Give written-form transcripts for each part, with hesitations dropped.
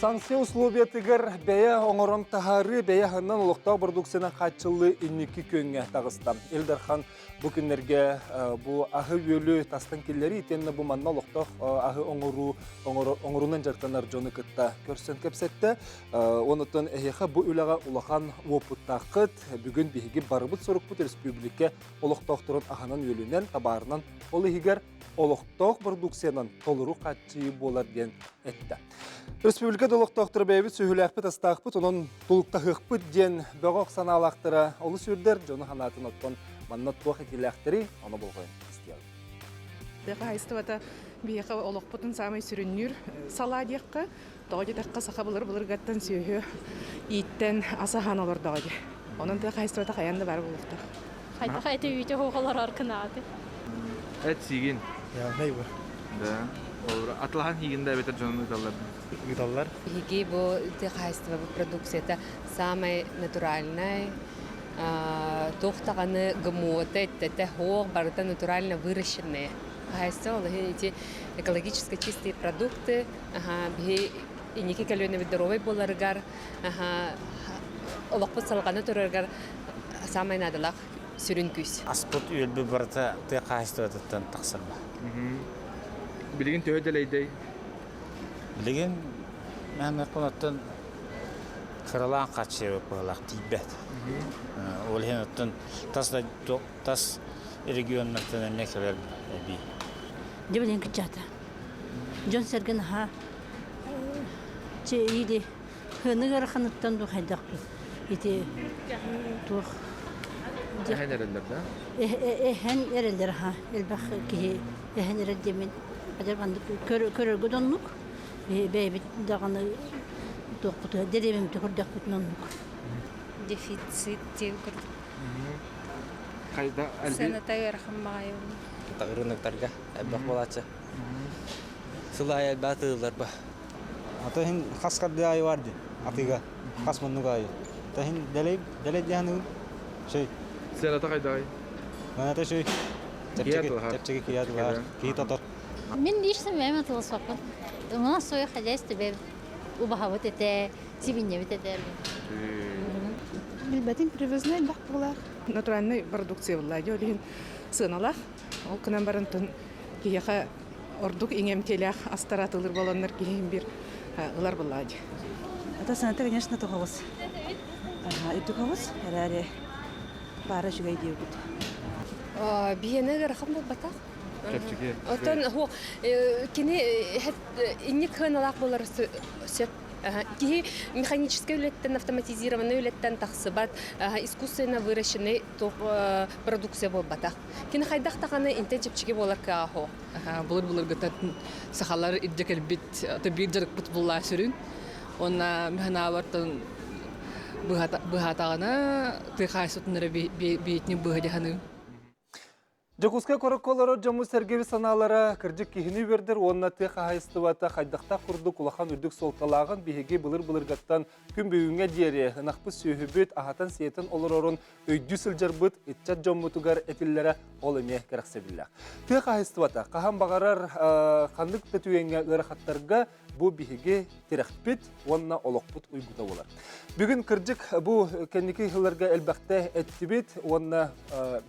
Санкция условия тигер бәя оңорон тахары бәя ханнан улуқтау продукцияна қатчылы инники көнге тағыста. Элдархан бұл күнлерге бұл ағы өлі тастан келлері етенні бұл манна улуқтау ағы оңорунан жартанар жоны кітта көрсен кепсетті. Онытын әйеға бұл үліға улахан опыттақыт бүгін бейгі барыбыт сорықпыт республике улуқтауқтырын ағанан өлінен табарынан олы егер улуқтау продукциянан толыру қатчы болар ден әтті. Республика долуқтақтыры бәйбіт сөйләқпіт астақпыт, оның толықтақықпыт ден бөғақ саналақтыры олы сүрдер, жоны ханатын оттон маннат туақ екеләқтірі, оны болғайын істейді. Бәға айстывата бейеқі олықпытын самай сүріннүр сала дейққа, доғады таққа сақа бұлыр ғаттан сөйі иттен аса хан олар доғады. Оның бәға айстывата қаянды бар болуқтақ. Қайта үйте хоғалар арқынады. Әт сиген. Я, найбы. Да. Атлахан хигенде бетер жонун Гиталлар. Хиги бу техайство продукцията самая натуральная. Тохтаганы гмоты, это хог, барыта натурально выращенные. Хайство, эти экологически чистые продукты. И ники калёны здоровый боларгар. Олоқпыт салғаны тураргар самая надалақ сүрінкүс. Аспот үйелбі барыта техайство таттан тақсырма. Билигин төһөдөлөйдөй. Билигин мен қонаттан қырылан қатшы бұғылақ тейбет. Ол хен оттан тас регионнартан әмне кірер бей. Дебелен күтчата. Жон сәрген ха чейді хыны ғарқаныттан ду хайдақпы. Ити туқ. Әһен әрелдер, да? Әһен әрелдер ха. Элбақ кихи әһен әрелдемен. Адырғанды көрергі донлық, бәйбет дағаны тоқпыты, деревімді көрдек бұтын онлық. Дефицит тел көрді. Қайда әлбей? Сәнәтай әрқым мағайын. Тағырынықтарға әббақ болатшы. Сылай әлбәті ұлар ба. Ата хин қасқарды айы барды, атыға, қас мұнығы айы. Ата хин дәлей дәхіні шөй. Сен ата қайда ай? Мен ата шөй. Тәпчеге кияды бар, кейт атар. Мен лично время толсоқпын. У нас свое хозяйство бе убахават это сибинне бит это. Билбәтин привозной бақ болар. Натуральный продукция болар. Жолин сыналақ. Ол кынан барынтын кияқа ордук иңем телях астаратылыр боланнар киһин бир ылар болар. Это саната, конечно, туховос. И туховос, раре пара жүгей деугут. Биене гарахам болбатақ. Кәпчеге. Отон хо кини инник хыналақ болар сөп. Ки механически үлеттен, автоматизированный үлеттен тақсыбат, искусственно выращенный продукция болбатақ. Кини хайдақ тағаны интенсивчиге болар каахо. Булыр гытат сахалар иддекел бит табир жарык бут булла сүрүн. Онна механавартын быхатагана тыхайсутнары бейтни быхадиханы. Жокуска короколоро жаму сергеби саналары кыржык кихини бердер, онна тыха хайстывата хайдақта құрдық улахан үрдік солталағын бейге бұлыр-бұлыргаттан күн бүйінге дері ынақпы сүйі ахатан сиетін олар орын өйді сілжар бұт, етчат жаммутугар әтіллері ол еме кәріқсе білі. Тыха хайстывата қахан бағарар қандық тәтуенге ұрақаттарға бұл бейге терекпет, онна олықпыт ұйгыда олар. Бүгін кыржык бұл кәнекі ғыларға әлбәқті әттібет, онна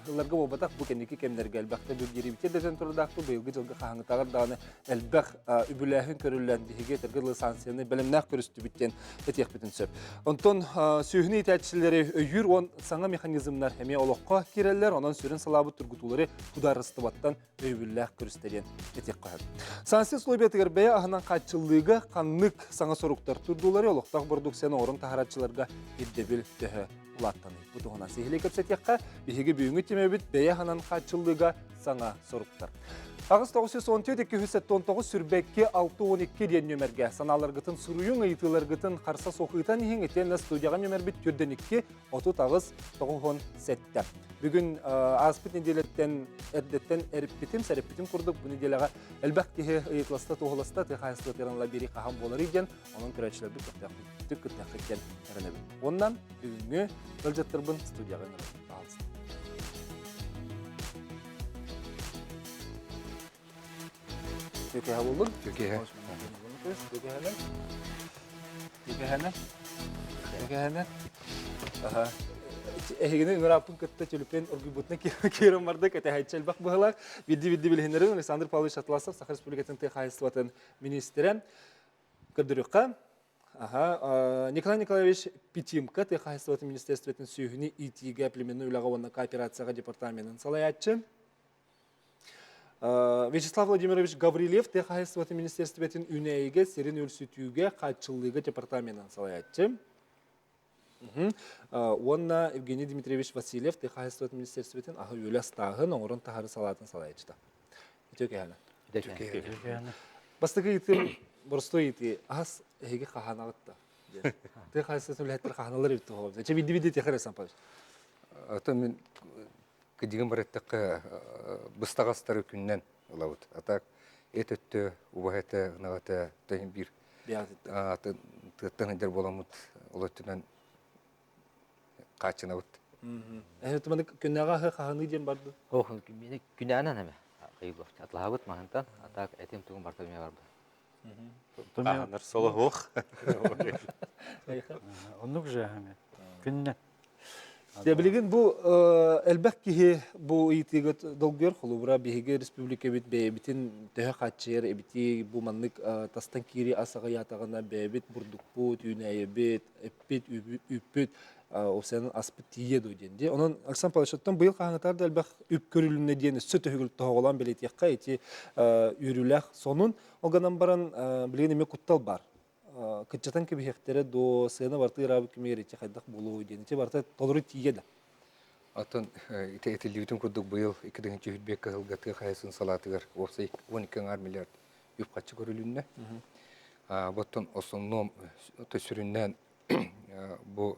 ғыларға болбатақ бұл кәнекі кәмдерге әлбәқті бұл деревітер дәжен тұрдақпы, бұйылғы жылғы қағыңытағыр дағаны әлбәқ үбіләхін көрілілен бейге тәргі санкцияны бәлімнәқ көрісті біттен әтек бітін сөп. Онтон сүйіні етәтшілері өйір он саңа механизмнар әме олыққа керелер, онан сүрін салабы тұргытулары құдарыстыбаттан өйбіләқ көрістерен әтек қағыр. Санкция слобетігер бәе ағынан қатшылығы қанлық саңа соруқтар тұрдулары олықтақ продукцияны орын тахаратчыларға еддебіл төхі ұлаттаны. Бұтығынан сейхілі көпсетекқа бейге бүйіңі темебіт бәе ағынан қатшылыға саңа соруқтар. Ағыз 914-219 сүрбәкке 612 ден нөмерге саналарғытын сұруйың ұйтыларғытын қарса соқытан ең етен студияға нөмер біт түрденікке 30-9 сәтті. Бүгін аспет неделеттен әрдеттен әріппетім, сәріппетім құрдық. Бұл неделеға әлбәқ кеге ұйықласта, тоғыласта, тіқайсылы терінла бері қаған болар еден, оның көрәтшілер бүк күттәқіттен әрінебі. Ондан бүгінгі ғылжаттырбын студияға нөмер бағалысты. Kökeha buldun? Kökeha. Kökeha. Тегәһәнә. Ага. Эгене нурапын кытта телепен оргубутна кирем барды кете хайчел бак быгылар. Бидди билһенерин Александр Павлович Атласов Саха Республикасының ТХС министры Кадырюкка. Ага, Николай Николаевич Питимка ТХС министерствотын сүйүнү итиге племенный улагована кооперацияга департаментын салаятчы. Вячеслав Владимирович Гаврилев ТХС министерствотын үнәйге серин өлсүтүүгө катчылыгы департаментын салаятчы. Онна Евгений Дмитриевич Васильев ТХС министерствотын ага үлө стагын оңорун тахары салатын салаятчы. Итөкәһәнә. Бастыгы итим Борстой ити ас эге каханалыкта. Ты хайсатын леттер каханалар итте хоб. Че биди техер сампаш. Ата мен кидигин бараттакка быстагастары күннен улабыт. Атак этөттө убахата нагата тен бир. Ата тыттаныр боламыт улаттынан качынабыт. Туманы күннага каханы дем барды. Ох, мен күнәнә неме? Кыйлып атлабыт мантан атак этем тугын бартырмай барды. Анар солы ох. Онук же күннен. Дәбилеген бу әлбәк ки бу итиге долгер холубра биге республика бит битин тәһә хатчер бити бу маннык тастан кири асага ятагына бит бурдук бу түнәе бит эппит үппит осен аспыт тие дойденде. Онон Александр Павловичтан быел каңытар да әлбәк үп көрүлүнө диен сөт өгүл тоголан белетекка ити үрүләх сонун оганан баран билген эме куттал бар. Кытчатан ки бихектере до сена барты рабы кимерите хайдак болуу диен. Те барта толору тие да. Атын этилибитин курдук быйыл 2000 хүтбек кылгаты хайсын салатыгар опсай 12 миллиард үп качы көрүлүнө. Боттон основном төсүрүннән бу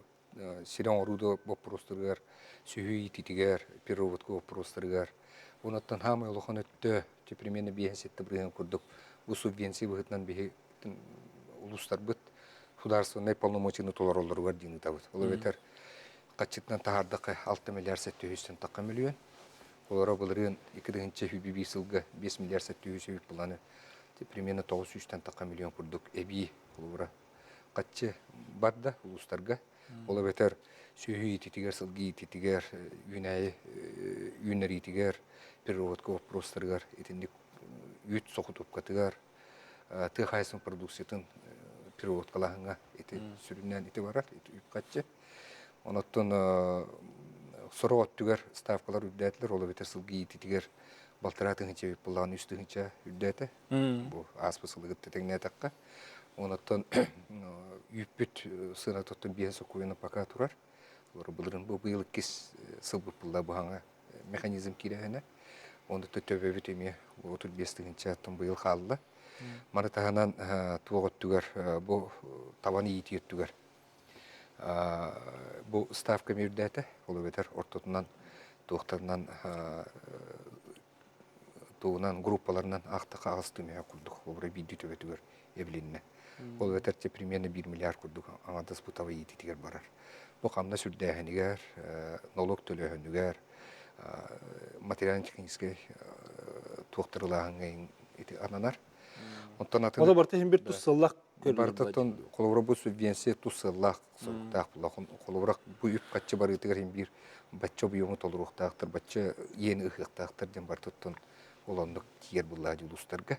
сирен орудо вопростарыгар, сүйүй ититигер, переводко вопростарыгар. Онаттан хамы олохон өттө, примерно 5 бриган курдук. Бу субвенция быгытнан бихи улустар быт, государственный полномочияны толоролларыгар дини табыт. Ол ветер качытнан тахардакы 6 миллиард 700 такка миллион. Олара былырын 2000 сылга 5 миллиард 700 планы. Примерно 900 такка миллион курдук. Эби олара качы барда улустарга. Ола бетер сүйүй ититигер, сылги ититигер, үйнер итигер, переводко вопростарыгар, итинdik үйт соқутуп катыгар, тыхайсын продукциятын переводкалағынға ити сүріннен ити барар, ити үйп катчы. Онаттан сұру оттугер ставкалар үддәтілер, ола бетер сылги ититигер, балтыратың хинче үйп болағын үстің хинче үддәті. Бұл аспы сылығытты тәңне таққа. Онаттан үйппүт сына тоттun биен сокуйны пока турар. Олар былырын бу быйыл кис сылбып булда буһаңа механизм кирәһенә. Онда төтөбөбүт эме 35-нче аттан быйыл халды. Мара тагынан тугот түгәр бу табаны итиет түгәр. Бу ставка мөрдәте, ул бетер ортотунан тохтарнан тугунан группаларынан акты кагыз төмәгә курдык. Олар бидди төбөтүгәр эблинне. Ол ветерте примерно 1 миллиард курдук аңа диспутавы ититигер барар. Бу камда сүрдәһенигер, налог төлөһөнүгер, материально-технический тохтырылаган ити ананар. Онтан атын. Ода барта хим бир туссаллак Бартатон колобра субвенция туссаллак сортак булагын колобра бу үп катчы бар итигер хим бир бачча буйымы толуруктактыр, бачча ени ыхыктактыр ден бартатон оландык тиер булла улустарга.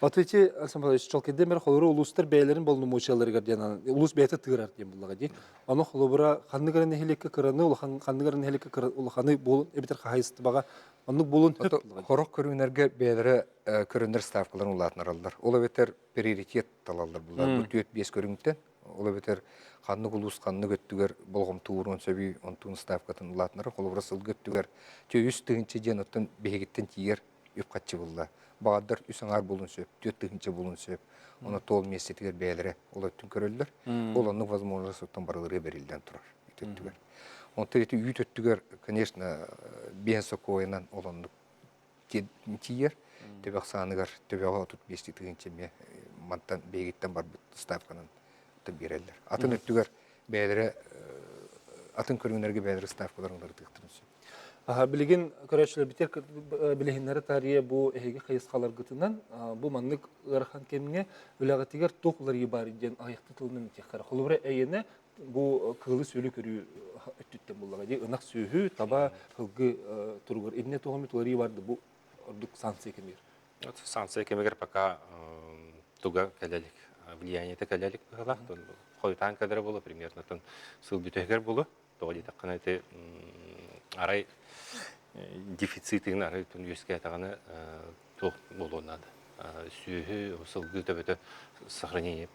Ответи Александр Павлович Чалкедемер холору улустар бәйләрен болнумучаларга дигән улус бәйте тыгырар дигән буллага ди. Аны холобра ханныгырын хелекке кыраны, ул ханныгырын хелекке кыраны, ул ханы болун эбитер хайсты бага. Аны болун хөп. Хорок көрүнәргә бәйләре көрүнер ставкаларын улатнар алдар. Ул бетер приоритет талалар буллар. Бу 4-5 көрүнтен. Ул бетер ханны улус ханны көттүгәр болгом туурун сөби онтун ставкатын улатнар. Холобра сылгыттүгәр 200-нче денаттан бегиттен тиер үп катчы булла. Багадар үсәңар булун сөп, 4-нче булун сөп. Оны тол месетигер бәйләре ул өттүн көрөлдөр. Ул аны возможностьтан барылыры берилдән турар. Иттүгәр. Он третий үтөттүгәр, конечно, бенсокойнан олонду тиер. Төбәк саныгар, төбәгә отут 5-нче ме мантан бегиттен бар ставканын берелдер. Атын өттүгәр бәйләре атын көрүнәргә бәйләре ставкаларын тыктырын сөп. Билеген көрәчләр битер билегеннәре тария бу эһеге кыйскалар гытынан бу маннык ырхан кемгә үләгәтигәр токлар ибар идән аякты тылның тихкар. Холбра әйене бу кылы сөйле көрү өттән буллага ди ынак сөйһү таба хылгы тургыр инне тогымы туры барды бу ордук санкция кемер. Вот санкция кемегер пока туга кәләлек влияние те кәләлек була. Хойтан кадәр була примерно тон сыл бүтәгәр була. Толи таккан әйте арай дефицитин арай тон юскә таганы тох булынады. Сөйһү сылгы төбәтә сохранение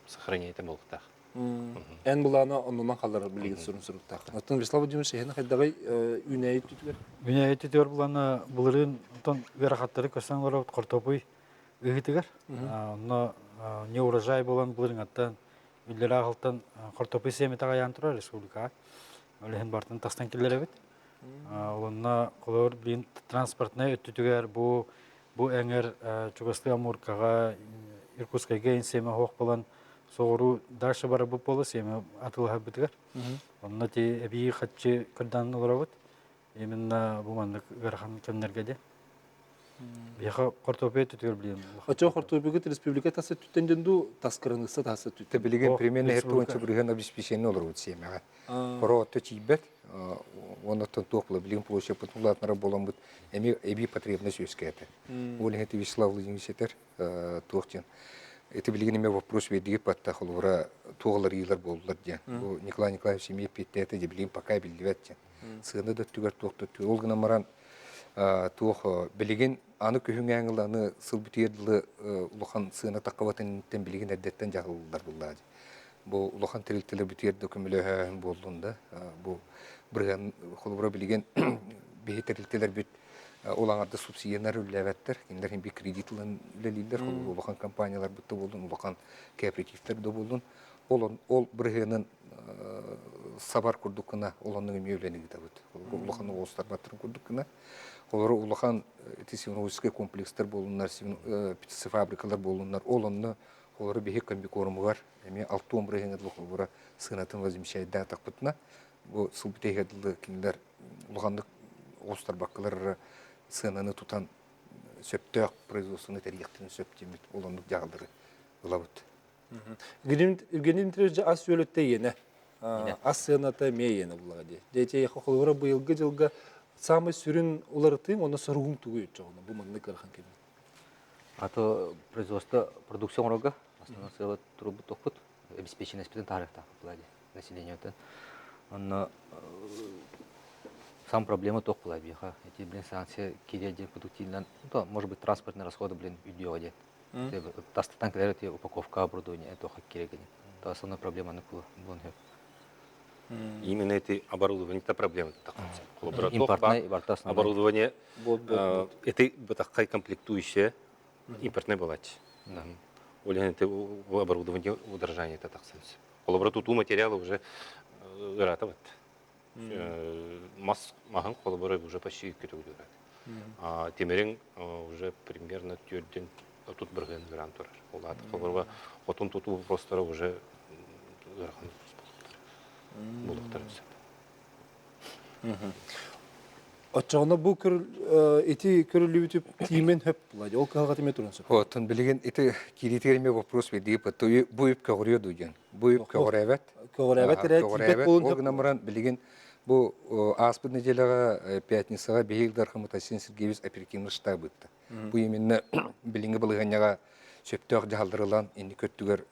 те булыкта. Эн буланы оннан калдырыр билеген сүрүн-сүрүктә. Атын Вячеслав Владимирович эһне хайдагай үнәй түтүләр. Үнәй түтүләр буланы булырын тон верахаттары көрсәңләр кортопой ыгытыгар. Онно не урожай булган булырын аттан үлләр агылтан кортопой семета гаян тора республика. Олehen бартын тастан килләр бит. Онна колор бин транспортны түтүгәр бу эңер Чугасты Амуркага Иркутскайга инсеме хок булган соғыру дальше бары бұл полы семе атылға бітігер. Онна те әбейі қатчы күрдан олар бұд. Именно бұл маңдық ғархан кәмнерге де. Бияға қортопия түтігер білейін. Ача қортопия республика тасы түттен жөнду таскырынысы тасы түттен. Білеген примерно әтті бірген обеспечение олар бұд семеға. Қора отты чейбет, онаттан тоқылы білеген площа пұтынлатынара болан бұд. Әбей потребность өске әті. Олен әті Вячеслав Владимирович етер тоқтен. Это билигине вопрос ведиги патта холора тугалар йылар болдулар дия. Бу Николай Николаевич семье питте де билим пока билдивет дия. Сыгында да түгөр токту. Ол гына маран тух билигин аны көһүнгө аңыланы сыл бүтүрдүлө улухан сыгына таккабатын тен билигин әддеттен жагылдар буллар. Бу улухан тирилтелер бүтүрдү көмөлө болдунда. Бу бирген холора билигин бехтерилтелер бүт олаңарда субсидиялар үләвәттер, киндер бик кредитларын үләлиләр, улахан компаниялар бутты булдын, улахан кооперативтер дә булдын. Ол биргенен сабар курдукына, оланның мөйләнеге дә бут. Улахан остар баттырын курдукына. Олар улахан тесиновский комплекстер булдыннар, птица фабрикалар булдыннар. Оланны олары бек комбикорумы бар. Эми 6 биргенен олары сынатын возмещайда тақпытна. Бу субтегедлы киндер улаханның остар баккалар сынаны тутан сөптөк производствоны терияқтын сөптемет оландық жағылдыры ұлабыд. Евгений Дмитриевич ас сөйлетті ені, ас сыната мейені бұлаға де. Дейте яқықылғыра бұйылғы жылға самый сүрін оларытын, оны сұрғын түгі өтчі оғына, бұл маңны қархан кемін. Ато производство продукция рога, основном целый трубу топут, обеспеченность питания тарифа бұлады населению. Он сам проблема только была беха. Эти, санкции, кидели продуктивно, то, может быть, транспортные расходы, идиоты. Тастан, когда упаковка оборудования, это хакерегани. Это основная проблема на кулу. Именно эти оборудование, это проблема. Импортное оборудование, это такая комплектующая импортная балач. Олен это оборудование удержания, это так сказать. Коллаборату материалы уже ратовать. Махан коллаборы уже почти переудивают. А темерин уже примерно тюрден тут бирген грантор. Олат коллаборы отун туту просто уже грахан булактар. Отчағына бұл эти көрілі өтіп тимен хөп бұлайды, ол қағаты ме тұрынсы? Отын білген, эти кириттеріме вопрос веді, бұйып кәғырия дүйген. Бұйып кәғырәвәт. Кәғырәвәт Олғынамыран білген, бұл аспыд неделаға пятницаға бейгілдар Хамутасин Сергеевич оперативный штаб өтті. Бұл еменне білінгі бұлғанyaға сөптіғ жағалдырылан, енді көттігер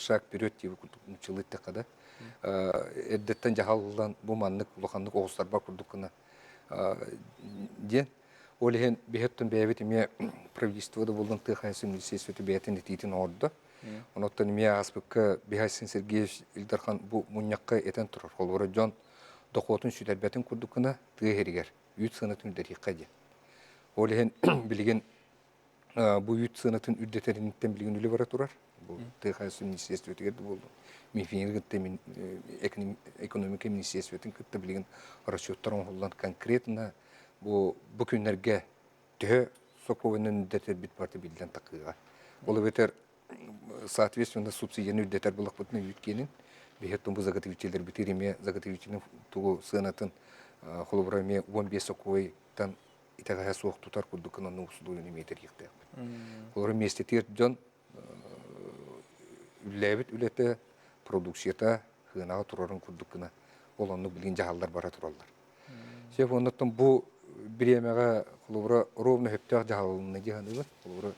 шақ период дейі күлтіқнычылы қада. Әддеттен жағалылан бұл маннық, ұлықанлық оғыстарба күрдікіна ден. Олеген бейхеттен бәйбет еме правительствода болдың тұқайсын мүлсесветі бәйтін етейтін орды. Оноттан еме аспыққа Бейхайсын Сергеевич Илдархан бұл мұньяққа етен тұрар. Олғыры жон доқотын сүйтәрбәтін күрдікіна тұғырегер. Үйт сынатын үлдәріққа де. Олеген білген бұл үйт сынатын үлдетерінттен білген үлі бара тұрар. Бұл тұқайсын мүлсесветі керді болды. Мифинергітті экономика министерстветін күтті білген расчеттарын қолдан конкретно бұл күнерге түхі соковының үддетер біт парты білден тақыға. Ол өтер, соответственно, субсидияны үддетер бұлақ бұтының үйткенін, бейхеттен бұл заготовителер бітереме заготовителінің тұғы сығынатын холобра ме 15 койтан итага соқ тутар кудукын оны усулуны метр йыкты. Холобра местетер жон үлләбит үлете продукцията хынага турарын кудукына ол оны билген жаһалдар бара туралар. Шеф оннан бу биремеге холобра ровно хептак жаһалны жаһаны холобра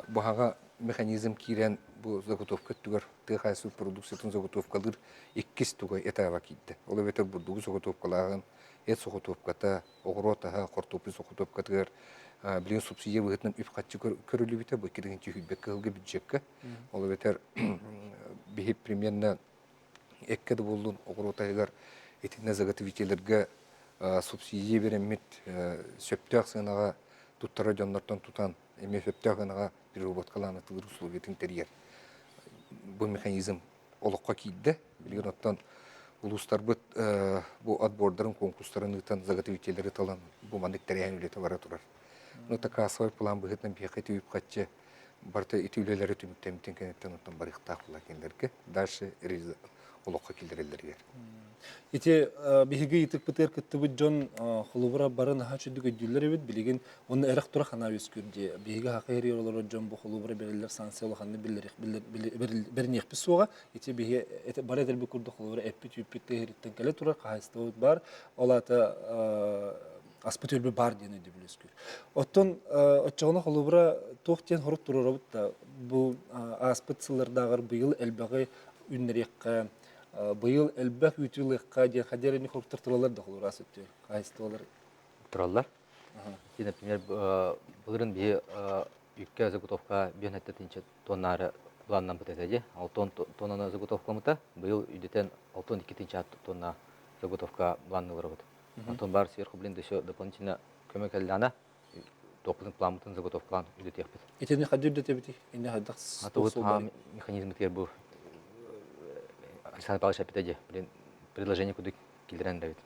бухага механизм кирен bu заготовка түгөр тыгайсы продукциятын заготовкалыр 2 тугай этаба китти. Ол ветер бурдугу заготовкалагын эт заготовката огротага кортопу заготовкатыр билген субсидия быгытын үпкатчы көрүлүбүтө бу киринчи хүбек кылгы бюджетке. Ол ветер бихи примерно 2 болдун огротагар этине заготовителерге субсидия беремит сөптөк сынага туттара жоннортон тутан эме сөптөгөнага переработкаланы тылыр условиятын терьер. Бу механизм олыққа кейді. Білген оттан улустар бұд бұл отбордарын, конкурстарын ұйтан заготовителері талан бұл мандықтары ән үлеті бара тұрар. Но така асывай план бұғытнан бейқеті үйіп қатшы барты итүлелері түміктемітен кенеттен оттан барықтақ бұла кендерге. Дальше олыққа келдірелерге. Ити биһиги итик битер кеттибит жон холубра барын ха чүдүк өдүллөр бит билеген оны эрак тура хана үскүрди биһиги хакыйри олор жон бу холубра берилер санкциялы ханны бернех писуга ити биһи бар эдер бу курду холубра эппит үппит териттен келе тура кайстыбыт бар олата аспытөлбү бар дени деп билескүр оттон отчогона холубра тохтен хоруп турурабыт да бу аспытсылардагыр быйыл элбагы үннерекке быйыл элбэх үтүлыкка ден хадерени хоптыртылалар да холура сөттү. Кайстылар. Тураллар. И, например, былырын бие үкке заготовка бенеттетинче тоннары планнан бытетеди. 6 тоннаны заготовкамыта быйыл үдетен 6-2 тонна заготовка планны барабыт. Антон бар сверху блин еще дополнительно көмөк аллана топлын планмытын заготовкалан үдетекпит. Этени хадер детебити. Инде хадакс. Атовут механизм тер бу Александр Павлович опять предложение куда килдерен давит.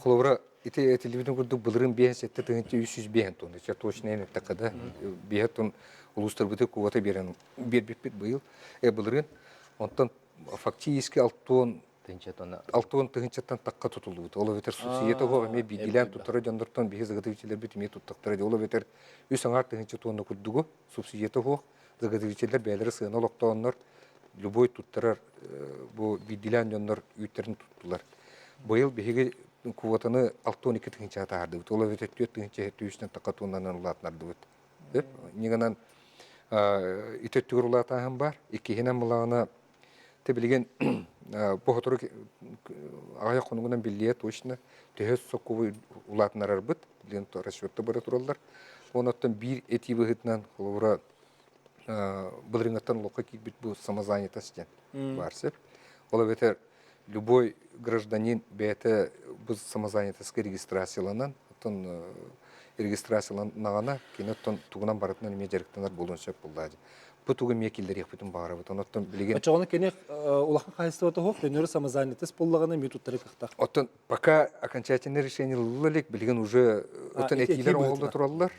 Холобра ите телевизион курдук былырын бехсетте тыгынчы 300 бехен тонны. Ча точно эне такада бехтон улустар бите кувата берен бербеппит быйыл. Былырын онтон фактически 6 тонн тыгынчаттан такка тутулду. Ол ветер субсидия го эме бидилен туттара жондортон бехе заготовителер бит эме туттактырды. Ол ветер 300 тыгынчы тонны курдугу субсидия го заготовителер бәлери сыгына локтооннор любой туттарар бу бидилен жондор үйтерин туттулар. Быйыл беге квотаны 6-12 тыгынча таарды. Ол ветер 4 тыгынча 300 такка тоннанан улатнарды бит. Деп, нигенан итөттүгөр улатаһын бар. Иккенен мулагына тебилген бохотор аяк конугунан биллие точно төһөс сокку улатнарар бит. Билген расчетты бара туралар. Онаттан бир эти быгытнан холора былрынгаттан лока кибит бу самозанятостен барсып. Ол ветер любой гражданин бете бу самозанятостька регистрацияланан, оттон регистрацияланагана киноттон тугунан баратынан межерктенер болунча булдады. Бу тугу мекилдер якпытын бары бут. Оттон билген. Ачагына кене улахан кайсты хок, төнөр самозанятость боллагана методтары кыктак. Оттон пока окончательное решение лылык билген уже оттон этилер оңолдо тураллар.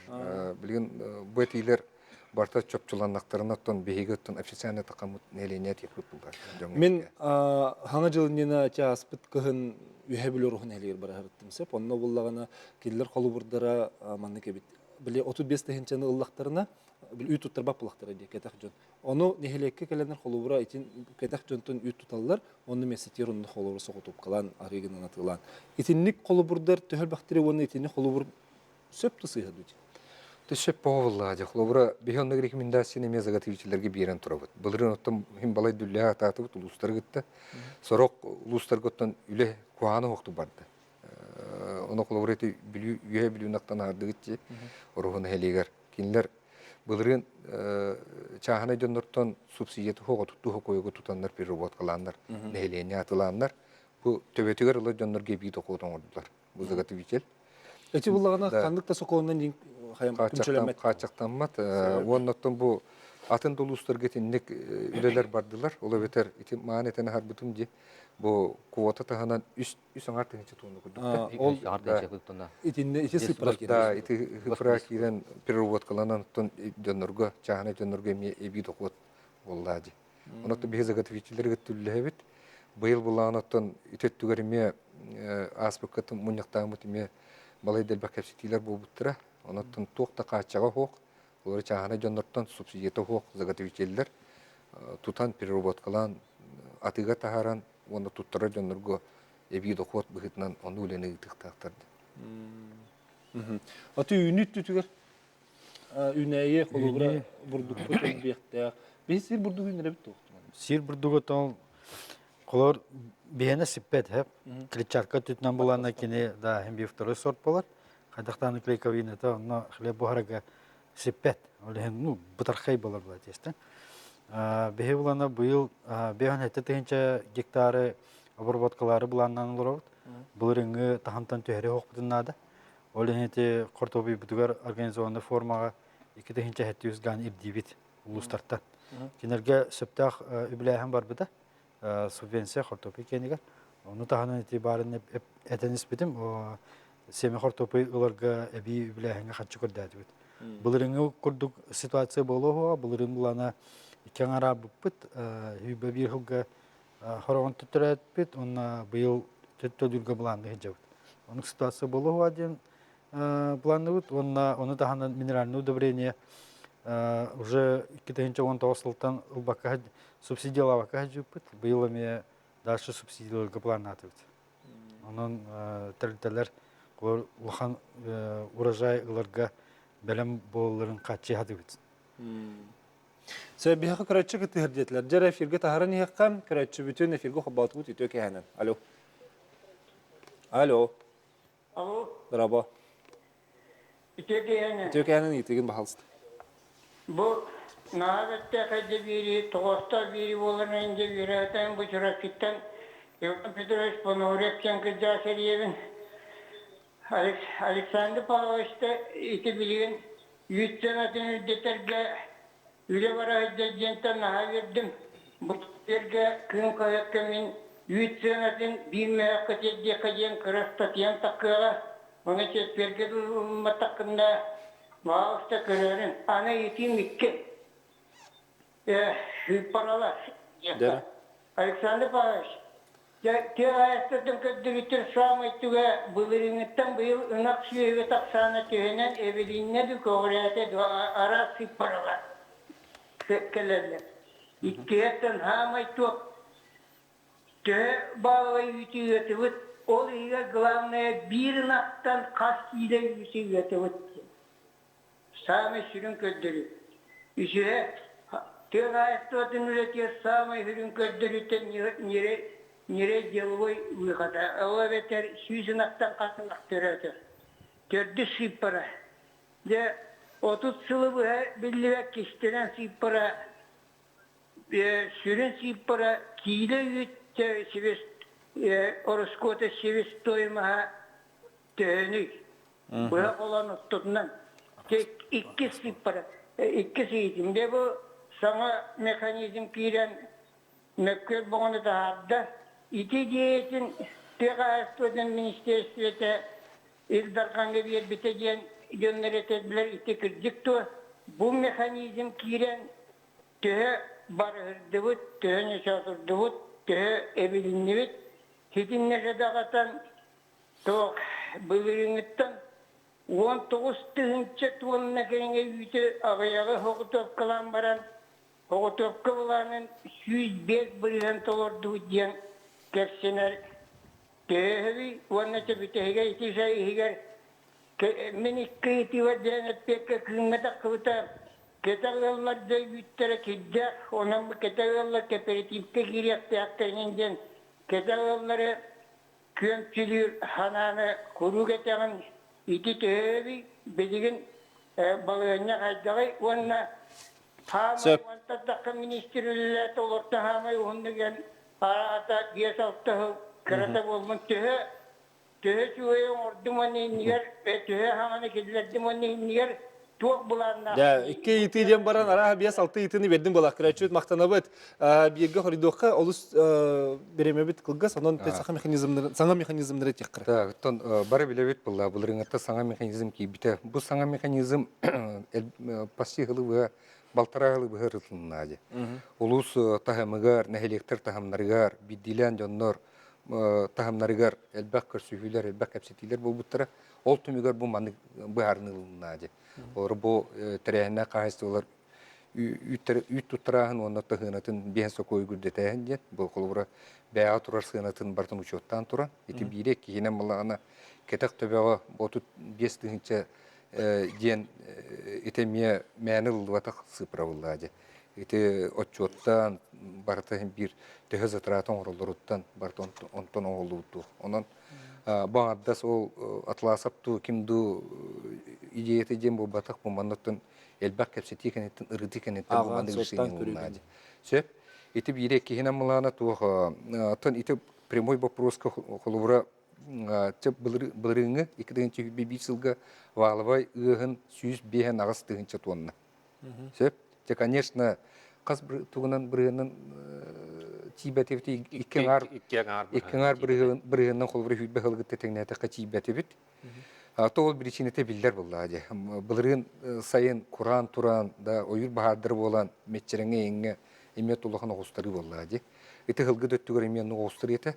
Билген бу этилер барта чөпчүланнактарына оттон беге оттон официально такамыт неленет якып булдар. Мен хана жылнына часпыт кыһын үһәбүл рухын элер бара хаттымсып, онно буллагана киллер холубурдара манныке бит. Биле 35 тыгынчаны ыллактарына бил үй туттарбак булактары ди кетак жон. Ону нехелекке келенер холубура итин кетак жонтон үй туталлар, оны месетер онны холубура согутуп калан, арыгынан атылан. Итинник холубурдар төһөл бактери оны итинни холубур сөптү сыйхаду. Төшөп повыллади. Холобра бехонны рекомендацияны ме заготовителерге берен турабыт. Былырын оттон хим балай дүлле ататыбыт улустар гытта. Сорок улустар готтон үле куаны окту барды. Оны холобра эти үйе билүүнактан арды гытчи. Орухун хелигер. Кинлер былырын чахана жондортон субсидияты хого тутту хокойго тутандар переработкаландар, нехелене атыландар. Бу төбөтүгөр ылы жондор гебит окутон ордулар. Бу заготовитель. Эти буллагана кандыкта сокоондан Качактанмат. Оннотон бу атын долустарга тинник үлелер бардылар. Ола бетер ити маанетен харбытым ди. Бу квота таханан 300 тыгынча тонна курдук. Ол ити сыпра кирен. Ити сыпра кирен переработкаланан тон жонорго, чахана жонорго эби докот боллади. Онотон беге заготовителерге түллебит. Быйыл буланаттан итеттүгөрме аспекты муньяктагы тиме балай дел бакапситилер булбуттыра. Онотон туакта качага хок. Олар чагана жоннортон субсидията хок загатывителлер. Тутан переработкалан атыга тахаран оны туттара жоннорго эби дохот быгытнан оны улене тыктактарды. Аты үнүт түтүгер. Үнәйе холугра бурдук бүтүн бияктаа. Biz sir burdu günlere bitti oğlum. Сир бурдуготон колор бияна сиппет хеп. Клетчатка түтнан булана кини да хем би второй сорт болар. Кадактан клейковина то но хлеб бухарга сиппет. Олен ну бутархай болар була тесте. Бехе булана быйыл бехан хеттетенче гектары обработкалары буланнан олорот. Булырыңы тахантан төһәре хокбутуннада. Олен эти кортоби бутугар организованный формага 2-нче хеттюс ган ирдибит улустарта. Кинерге сөптах үбіләйхен бар бұда, субвенция қортопы кенігер. Оны тағанын етибарын әтенес бітім, семе қортопы ұларға әбей үбіләйхенге қатшы көрдәді бүд. Бұлырыңы күрдік ситуация болу хуа, бұлырың бұлана кен ара бұппыт, үйбі бір хүлгі хорағын түттір әтпіт, оны бұйыл түтті дүргі бұланды хеджі бүд. Оның ситуация болу хуа ден бұланды бүд, оны тағанын минеральный удобрение уже 2019 сылтан ылбакка субсидиялабакка жуппыт, быйылыме дальше субсидияларга планатыбыт. Онун тәрілтелер улахан урожай ыларга бәлем болларын қатчы хадыбыт. Сөйбіхі күрәтші күтті хірдетлер. Жер эфирге тахарын еққам, күрәтші бүтін эфирге қоббаты бұт үтөке әнін. Алло. Алло. Алло. Драба. Үтөке әнін. Үтөке әнін етеген бағалысты. Bu nahvette kadar biri, toğusta biri olurun diye bireyden bu çörekitten Yavrum Petrovic bunu uğraşken kızca seriyevin Alexander Pavlovic'te iti biliyin 100 senetin üddeterge üle varayda centen naha verdim. Bu terge kın kayakkemin 100 senetin bir mehakkı teddiye kajen kırastatiyan takkıya onu çetperge durulma takkında Mağazda kırarın. Ana yetim iki. Paralar. Alexander Pavlovich. Te ayaktadan kaddırıtır sağmaytıga bılırınıttan bıyıl ınak suyu ve taksana tühenen eveliğine de kovriyate ara paralar. Sekkelerle. İkkiyetten hamaytık. Te bağlayı ütüyetivit. Ol iga glavnaya bir naktan kastıyla ütüyetivit. Sami sürün köddürü. İşe tığ ayaktadan üretiyor sami sürün köddürüten nire деловой выхода. Allah beter süzün aktan kasın aktörüdür. Gördü sipara. De 30 sılı bu billivek kişiden sipara sürün sipara kile yütte sivis oroskota sivis doymaha dönük. Bu olan tutunan. İkisi para, ikisi için de bu sana mekanizm kiren mekkul bağını da harda. İti diyetin Teğasto'dan ministersiyete ildarkanlı bir biteceğin gönderetediler iti kırcıktı. Bu mekanizm kiren töhe barhırdıvıt, töhe neşatırdıvıt, töhe evilinivit. Hitin neşedağatan toğ bılırınıttan 19 tığınca tuğunna kerenge yüzü ağayağı hoğutup kalan baran hoğutup kıvılanın 105 bırıhan tolordu diyen kersener tehevi vanna çabitehege itisa ihiger minik kıyti ve denet pekka kıymeta kıvıta ketağallar da yüttere kidda ondan bu ketağallar keperitifte giriyakta aktarıncen ketağalları kömçülür hananı kuru getağın İti tehevi bedigin balığına kaydağay onunla hamay vanta takım ministerliğe olurta hamay onu gen arata diye saltığı kırata olmun tehe çuğaya ordumanı iniyer tehe hamana kedilerdimanı iniyer çok bulanlar. Ya iki itiyen baran ara bias altı itini verdim balak kıraçut maktanabet birge horidoka olus beremebit kılgas onun sana mekanizmleri tekrar. Так, тон бары билебит булла, булрыңатта саңа механизм ки бите. Бу саңа механизм пасси хылы балтара хылы бырытылнади. Улус тахамыгар, нехелектер тахамнаргар, биддилен жоннор таһамнарыгар элбак көрсүһүлөр элбак кепсетилер болбуттара ол түмүгөр бу маны быарнылнааje ор бу терехне кайстылар үт туттараһын онна тахынатын бен сокой гүрдетен дет бу колбура баа турар сынатын бартын учоттан тура ити бире киһине малана кетек төбөгө ботут 5 тыгынча ден итемие мәнил ватак сыправылладе ити отчоттан бартын бир төһөз атратон оролдоруттан бартон онтон оолууту онон баадас ол атласапту кимду идеяты дем бу батак бу маннатын элбак кепсетикенеттен ырытикенеттен бу мандыгышыгын сөп ити бире киһине малана туха тон ити прямой вопрос холура чеп былырыңы 2005 жылга валыбай ыгын 105 агыс тыгынча тонна. Сөп, те конечно, кас тугунан биринен тибетевти иккеңар биринен холбыр хүтбе хылгы тетеңнете качибетебит. Тол причинете билдер буллади. Былырын сайын Куран туран да ойыр баһадыр болан метчереңе эңге эмет улахан огустары буллади. Ити хылгы дөттүгөр эмен огустыр ете.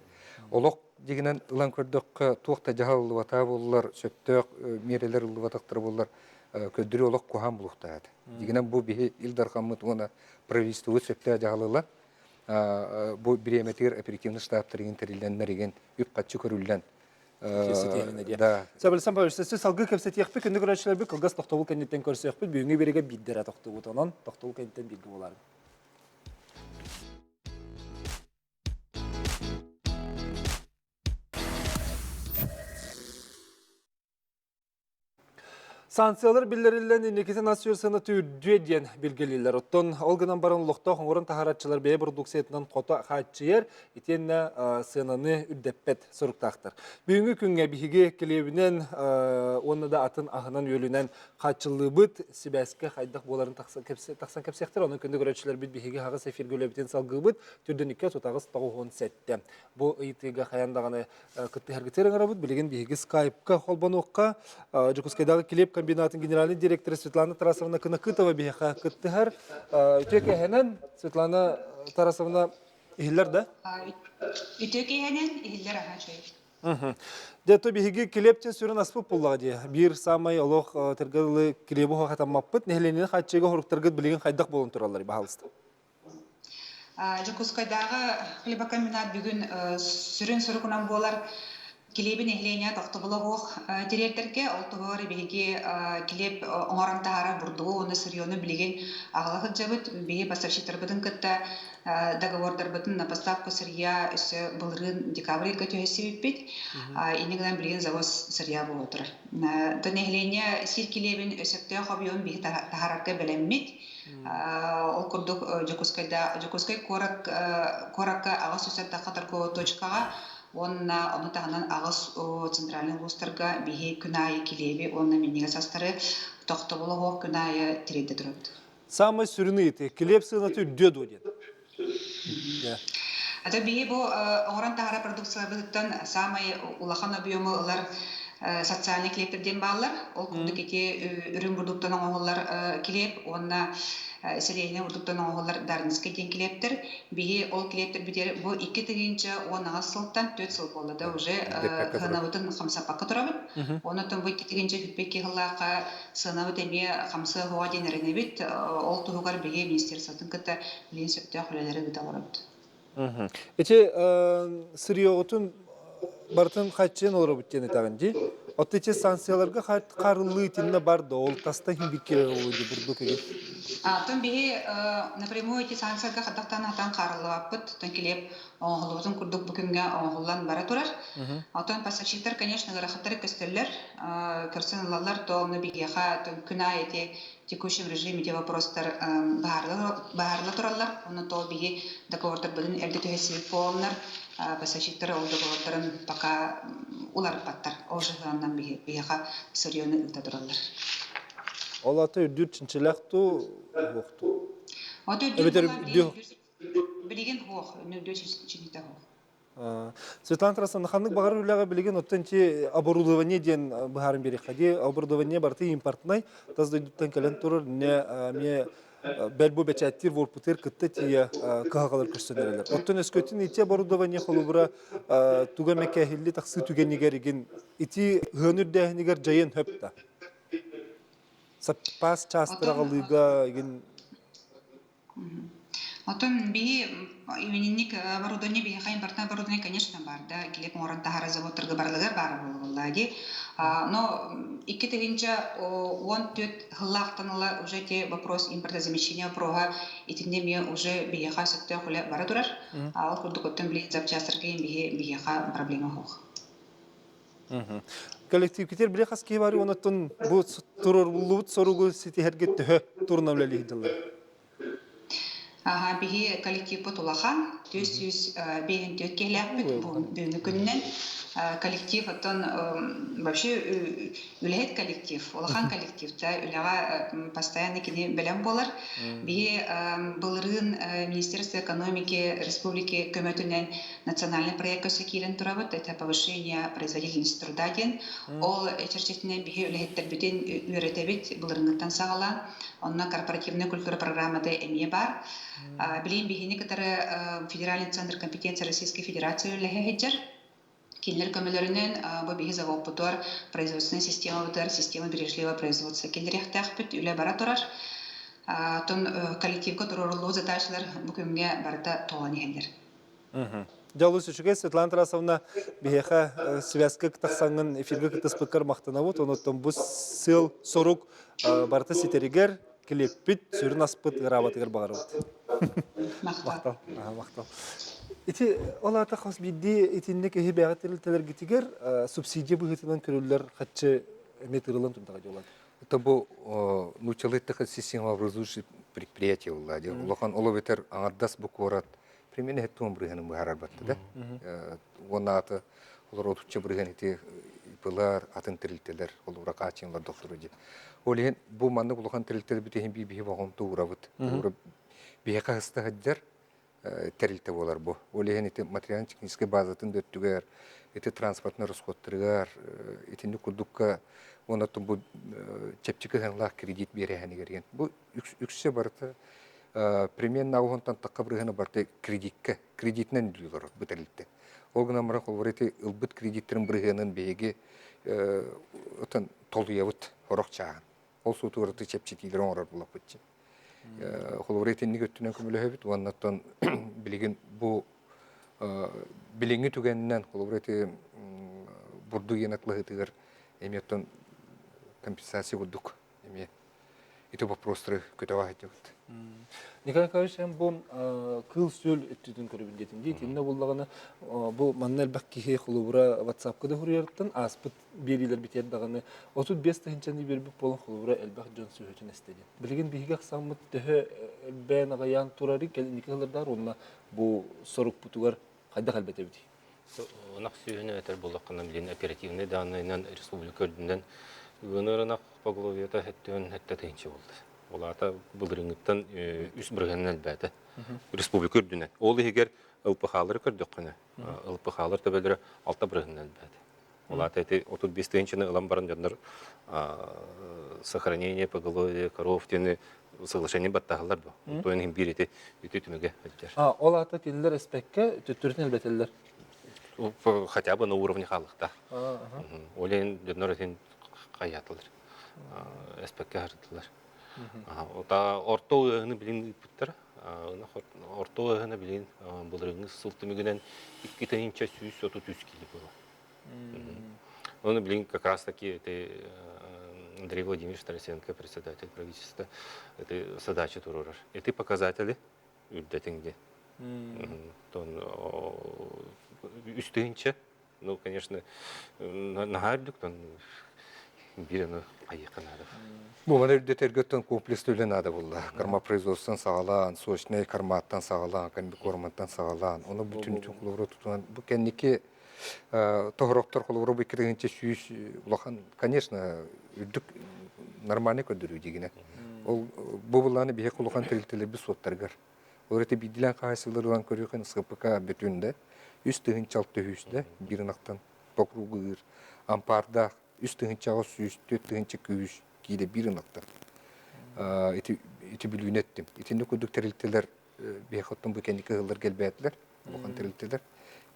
Олоқ дегенен ылан көрдөккө туакта жахал вата боллар, сөптөк мерелер ылватактар боллар, көдүрү олоқ кухан булуктаат. Дегенен бу бихи илдар хаммыт она правительство сөптө жахалыла. Бу биреметер оперативный штабтарын терилденнерген үп качы көрүлден. Да. Сабылсам баш сөз салгы кепсет яхпы күндү көрөчлөр бик кылгас токтолук кенеттен көрсөкпүт бүгүнгө береге биддер токтолук онон токтолук кенеттен билги болар. Санкциялар биллерилен инекесе насюрсына түйден билгелилер. Оттон олгынан барын лохта хоңорын тахаратчылар бей продукциятынан қота хатчыер итенне сынаны үддеппет сұрықтақтыр. Бүгінгі күнге бихиге келебінен оны да атын ағынан өлінен хатчылы бұд сибәске қайдақ боларын тақсан кепсектір. Оның күнді көрөтшілер бүд бихиге хағы сефир көлебітен салғы бұд түрден ике тұтағыз тоғуын сәтті. Бұл ұйтыға қаяндағаны күтті әргітерін ғара бұд білеген бихиге скайпқа қолбануққа Жукускайдағы келеп комбинатын генеральный директоры Светлана Тарасовна Кынакытова бияха кыттыхар. Үтеке хенен Светлана Тарасовна ихиллер да? Үтеке хенен ихиллер аға чөй. Дето бихиги келептен сүрін аспып боллады. Бир самай олох тергалы келебу хатаммаппыт, нехленен хатчыга хоруктаргыт билеген хайдақ болын туралар бахалысты. Жукускайдағы хлебокомбинат бүгін сүрін сұрықынан болар Келебин эхления тоқтыбылығық директорге олтығыр бейге келеп оңарантағара бұрдығы оны сырионы білеген ағылығы жабыт бейге басаршитар бұдың күтті договордар бұдың на поставку сырия үсі бұлырын декабрьға түйесі өппет. Инегілен білген завоз сырия бұл отыр. Дон эхления сир келебин өсікті қобион бейге тағарарға білеммет. Ол күрдік Жокускай коракка ағыз өсетті қатырғы точкаға оны тағынан ағыз центральный лустарға бейге күнайы келебі, оны менеге састары тоқты болы оқ күнайы тіреді тұрады. Самый сүріні еті, келеп сығынаты үддеді өден? Ата бейге бұл оңыран тағара продукциялар бұдықтан самый улахан объемы олар социальный клептерден бағылар. Ол күндік ете үрін продуктан оңылар келеп, онына Селейне урдуктан оғылар дарнысқа ден келептір. Бейге ол келептір бітері бұл 2 тігінші 10 сылттан 4 сыл болды да уже ғынавытын қамсапаққа тұрабыд. Онытын бұл 2 тігінші хүтпекке ғылаққа сынавыт әме қамсы ғуа денеріне бет. Ол тұғығар бейге министерствотын күтті білен сөпті құлелері бұта орабыд. Эти сырьоғытын бартын қайтчен олар бүттені тағынды. Оттече санкцияларға қарылы тініне барды, ол таста химбекке олды бұрды көген. Тон бейге напрямую эти санкцияларға қадақтан атан қарылы аппыт, тон келеп оңғылуытын күрдік бүкінге оңғылан бара тұрар. Тон пассажиттар, конечно, ғырақыттары көстерлер, көрсен алалар, тоны бейгеға күна ете текущем режиме те вопростар бағарлы тұралар, оны тол бейге договордар бұдың әлді түйесі болынар, пассажиттары ол договордарын пока улар баттар, ол жағынан бейгеға сырионы үлті тұралар. Ол аты үрдір чинчилақту оқты? Аты үрдір білеген оқ, үрдір чинчилақта оқ. Светлана Тарасовна, ханнык бағар үліға білеген оттан те оборудование ден бұхарын берек қаде, оборудование барты импортнай, тазды дүттен кәлен тұрыр, не бәлбу бәчәттер ворпутер кытты тия кахалар көстөнелер. Оттон өскөтүн ите борудование холубра туга мекахилли таксы түгенигерген ити хөнүрдәһнигер жайын хөпта. Саппас частырагалыга ген Отон би именинник оборудование би хайм партner оборудование, конечно, бар, да, килек моран тахара заводтарга барлыгар бар булгаллади. Но икки тегинче он тет хлахтанла уже те вопрос импортозамещения прога итинде ми уже биеха сөттө хуле бара турар. Ал курдукоттон билет запчастырга биеха проблема хох. коллектив кетер биле хаски бары онотон бу турурлут соругу сити хергетте турнавлали хидалар. Биһи коллектив потулахан, төс бейін төт келяппет бүгінгі күннен. Коллектив оттон вообще үләхет коллектив, улахан коллективта үләға постоянно кене білем болар. Биһи былырын Министерство экономики Республики көмөтүнен национальный проект көсө кирен турабыт, это повышение производительности труда ден. Ол чарчетинен биһи үләхеттер бүтен үйрөтебит былырыңыттан сағалан. Онна корпоративная культура программада эмие бар. Билин бихини катары Федеральный центр компетенции Российской Федерации үлэхэ Кинлер көмөлөрүнөн бу биһи завод бутор производственная система бутор система бережливого производства келдерехтахпыт үлэ бара турар. Тон коллективка турарлуу задачалар бу көмгө барда тоон эхендер. Жалус үчүгө Светлана Тарасовна биһиха связка тахсаңын эфирге кытыспыккар мактанабыт, онуттан бу сыл сорук барта ситеригер келеппит сүрүн аспыт грабатыгар багарабыт. Мактал. Мактал. Ити олата хас бидди итинне ке бягатылталар гитигер субсидия быгытынан көрүлөр хатчы метрылын тундага жолат. Это бу нучалыттык система образующий предприятие уллади. Улахан оловетер аңардас бу корат. Примерно хеттон брыганы бахарар батты да. Онаты олар отучча брыганы ити пылар атын тирилтелер, олар качынлар доктору ди. Олен бу манны улахан тирилтелер битехин би багон туурабыт. Бияка хаста хаджар терилте болар бу. Олен ити материально-технический базатын дөттүгөр, ити транспортный расходтыргар, итинди курдукка онатын бу чепчики ханлах кредит берехани керген. Бу үксө барыта примерно огонтан такабрыганы барты кредитнен дилер бутелитте. Олгана мара колборети ылбыт кредиттерин брыгынын беги отан толуябыт орокчаган. Ол сутурты чепчитилер оңрар булап кетчи. Колборети нигөттүнөн көмөлөбүт, оннан билген бу билинги түгеннен колборети бурду енатлыгытыгар эметтен компенсация курдук. Эме иту вопросы көтөбө айтып. Николай Николаевич, бу кыл сөл өттүдүн көрүбүндетин дейт. Инне буллагана бу маннел бакки хулубура WhatsApp-ка да хурыяртын аспыт берилер битер даганы 35 тахынчаны бербик болон хулубура элбак жон сөһөтүн эстеди. Билген биһиге саммыт төһө бен агаян турары келникелердар онна бу сорук путугар кайда калбетебди. Онак сөһөнө этер буллаккана билен оперативный данныйнан республика өрдүндөн гынырынак поголовьета хеттен тенче болду. Олата былырыңыттан үс бұрғанын әлбәді республика үрдінен. Ол егер ылпықалары көрдік қыны. Ылпықалар төбелері алта бұрғанын әлбәді. Олата әті 35-тенчіні ылам барын жондар сохранение поголовья коров тені соглашение баттағалар бұл. Тойын бір еті үті түмеге әлдер. Олата келілер әспәкке түттірін әлбәтелер? Хотя бы на уровне халықта. Олен жондар әтен қаятылар. Әспәкке ғардылар. Ота орто ыгыны билин иппиттер. Орто ыгыны билин булырыңыз сылтымыгынан 2 тенче 133 кило было. Он билин как раз таки это Андрей Владимирович Тарасенко, председатель правительства, это задача турурар. Эти показатели үддетинге. Тон үстүнче, ну, конечно, нагардык тон бирено айыка надо. Бу мана детергөттөн комплекстүүлү надо булла. Карма производстводан сагалаан, сочный карматтан сагалаан, комбикорматтан сагалаан. Оны бүтүн кулуру тутуан. Бу кенники тогороктор кулуру бекиринче сүйүш улахан, конечно, үдүк нормальный көдүрүү дегене. Ол бу булланы бие кулухан тилтеле бис соттаргар. Орете бидилен кайсылырдан көрүкөн СПК бүтүндө үстүн чалты үстө биринактан токругур ампарда үстүн чагы сүйүстө тынчы күш киде биринактан. ити bilүүн еттим. Итинне күдүк терилтелер бехоттон бу кеники хыллар келбәтләр. Бухан терилтелер.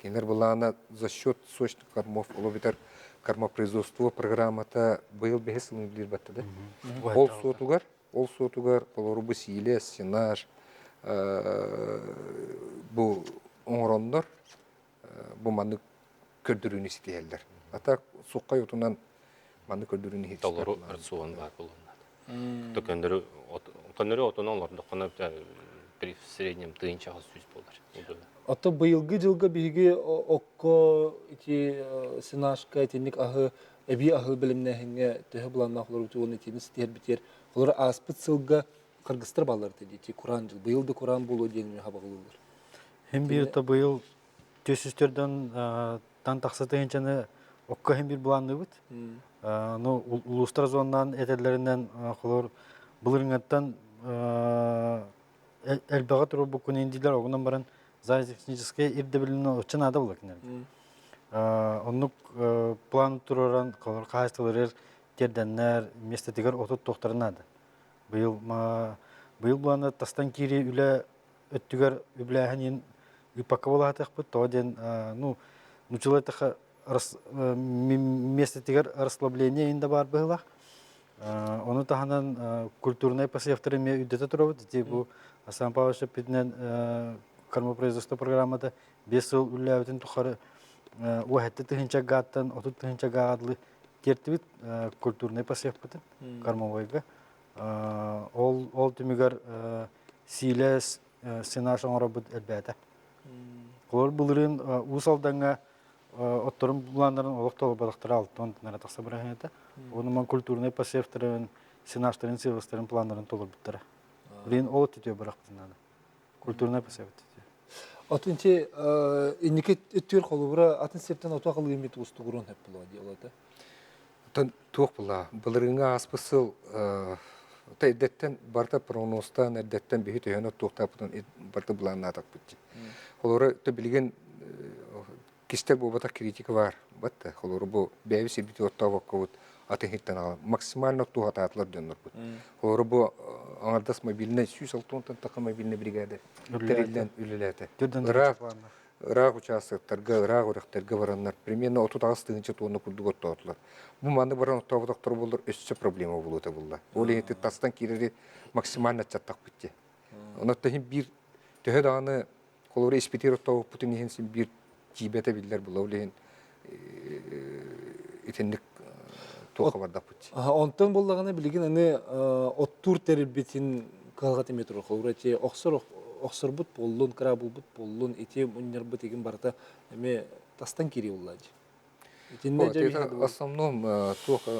Кенер булана за счет сочных кормов олобитер кормопроизводство программата быйыл бехесылын билир батты да. Ол сотугар полорубу силе, сенаж, бу оңрондор, бу манны көрдүрүүнү истейлер. Ата сукка ютунан манны көрдүрүүнү хит. Толору рацион бар болунат. Токөндөрү отонон лордокона при среднем тыйынча сүз болар. Ата быйылгы жылга биге окко ити синашка этинник ахы эби ахы билимнехинге төһө буланна холор утуны тинис тер битер. Холор аспыт сылга кыргызстар баллар деди. Куран жыл быйылды Куран болу дегенме хабагылылар. Hem bir de bu yıl tösüstörden tan taksatıyıncanı okka hem bir bulandı bit. No uluslar zondan eterlerinden kolor bulurungattan elbağa turu bu kunendiler oğundan baran zayıfsınızke irde bilinen uçan adı bulak nerede. Onun plan tururan kolor kaçtılar terdenler mesleğiler otot doktorun adı. Bu yıl bulanı tastan kiri üle öttüger übleğinin ипаковала тахпы тоден нучулайтаха место тигер расслабление инда бар было. Оны таханан культурный посевтерме үдете турабы ди бу Асан Павлович питнен кормопроизводство программада 5 жыл үлләбетен тухары уахетте тыгынча гаттан отут тыгынча гадлы тертибит культурный посев бутын кормовойга. Ол түмигер силес сенаж оңробут элбәтә. Колор булырын усалданга отторун буландарын олоктол балыктар алтын нара такса барахета. Онун культурный посевтерин сенажтарын севастерин пландарын толур биттер. Билин ол тетө барактынады. Культурный посевт. Атынче иникет өттөр колубура атын септен отакылы эмет устугурун хеп була диалата. Тон тук була. Булырынга аспысыл тайдеттен барта проностан эддеттен бихи төһөнө туктаптын барта буланна такпытчы. Холоры то билген кистер бобата критика бар. Батта холоры бу бәби сибити оттаваккут атыхиттен ала. Максимально тухататлар дөннөр бут. Холоры бу аңардас мобильный 106 такы мобильный бригада. Терилден үлеләте. Рак участоктарга, рак урактарга бараннар примерно 36 тонна курдук оттатлар. Бу маны баран оттавактар болдур өссө проблема болута булла. Ол эти тастан киреди максимально чаттак битти. Онотта бир төһө даны колор испитер оттау путин хенсин бир жибете биллер була олен итенник тока бардап бит. Онтон боллаганы билген аны оттур тербитин калгат метро колораче оксор бут боллун крабул бут боллун ите муннер бут деген барта эме тастан кири уллади. Итинде же в основном тока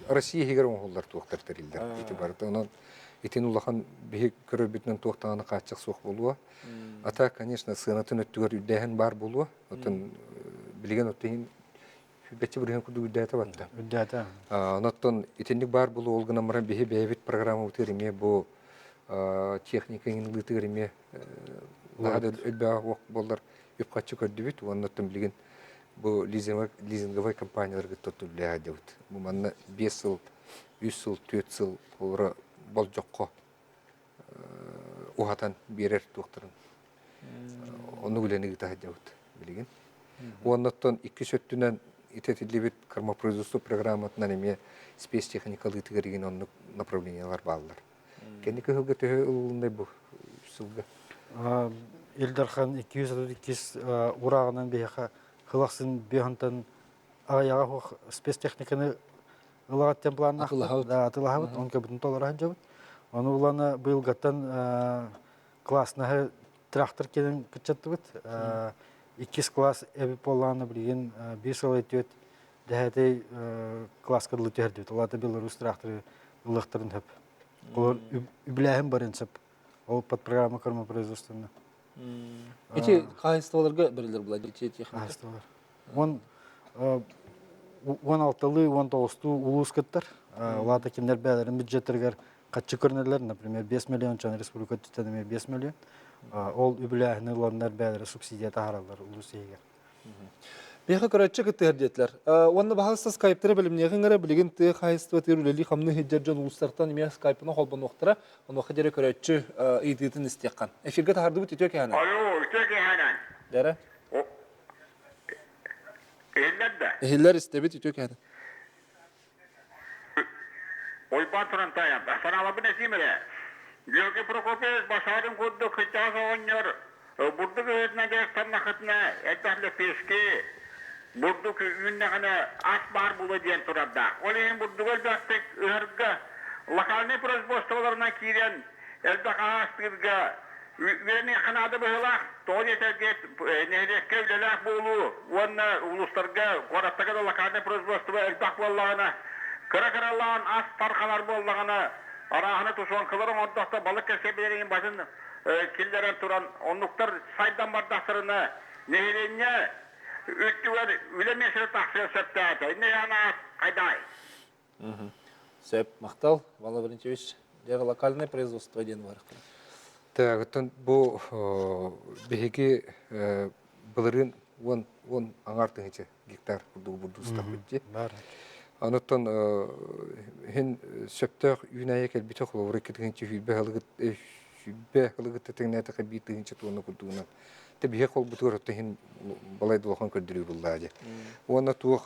Россия хигерон холлар токтар терилдер. Ите барта онон итин улахан бихи көрөбүтүнөн токтаганы качык сок болуа. Ата, конечно, сынатын өттүгөр үддәһен бар болуа. Отын билген оттын бечи бүрген куду үддәте батта. Үддәте. Онотон итинник бар болу олгына мара бихи бэбит программа утериме бу техника ингилтигериме лада өдбә болдар үпкачы көрдүбүт. Онотон билген бу лизинговый компанияларга тотуллаа деп. Бу манна 5 жыл, 3 жыл, 4 жыл олора болжокко ухатан берер докторун. Onu bilenik tahajjavut bilgin. Ondan iki söttünen itetilibit кормопроизводство программатынан эме спецтехникалык тигерген онны направлениялар баллар. Кенди кылга төһөлүндай бу сылга. Илдархан 232 урагынан бияха хылаксын бехантан аяга спецтехниканы ылагаттан планна атылахабыт, он кабытын толаран жабыт. Оны улана быйыл гаттан класснаһы трактор келен кычаттыбыт. 2 класс эби полланы билген 5 жыл өтөт. Дәһәтей класс кырлы төһөрдүт. Улата Беларусь тракторы ылыктырын хөп. Олар үбләһен барынсып. Ол под программа кормопроизводствона. Эти кайсталарга берилер була эти техника. Он 16-лы, 19-лы улус кыттар. Улата кимдер бәләрен бюджеттергер катчы көрнәләр, например, 5 миллион чан республика төтәнеме 5 миллион. Ол үбләһне ланнар бәләре субсидия таһаралар улус егер. Беха көрәтчі күттер детлер. Онны бағалысы скайптары білімнеғін ғара білген тіе қайыстыва терулелі қамны хеджер жон ұлыстартан еме скайпына қолбан оқтыра, оны қадері көрәтчі идетін істеққан. Эфирге тағарды бұт үтек яғынан? Алло, үтек яғынан. Дәрі? Эхиллер істебет үтек яғынан. Ойбан тұрантайым, саналабын әсемелі. Георгий Прокопьевич басарын көрді күттағыз оңнер. Бурдук өтіне дәрістанна қытына әттәхлі пешке, бурдук үйінне ғана ас бар бұлы ден тұрарда. Ол ең бурдук әлбәстік үйіргі локальный производстволарына кейден әлбәқ ағастығырға үйеріне қанады бұғылақ, тоғын етергет нәйлекке үлеләк болу, оны ұлыстарға қораттағы локальный производство әлбәқ болағына, кіра-кіралаған ас тарқалар болағына, арағыны тұшуан қылырың ордақта балық кәсебелерін басын киллерен туран оннуктар сайдан бардастырына нехиленне үттүгөр үлемесіре тақсыр сөптәді. Инне яна қайдай. Сөп, мақтал, Вала Валентьевич, дегі локальное производство ден бар. Так, бұл беге бұлырын 10 аңартың гектар бұлды ұстап өтті. Анықтан хен сөптәқ үйнайы кәлбеті құлы кеткен бәхілігі тәтіңнәті қабиттігінші туыны күрдігінен. Тәбіге қол бұтығыр өттігін балайды олған көрдірі бұллады. Оны туық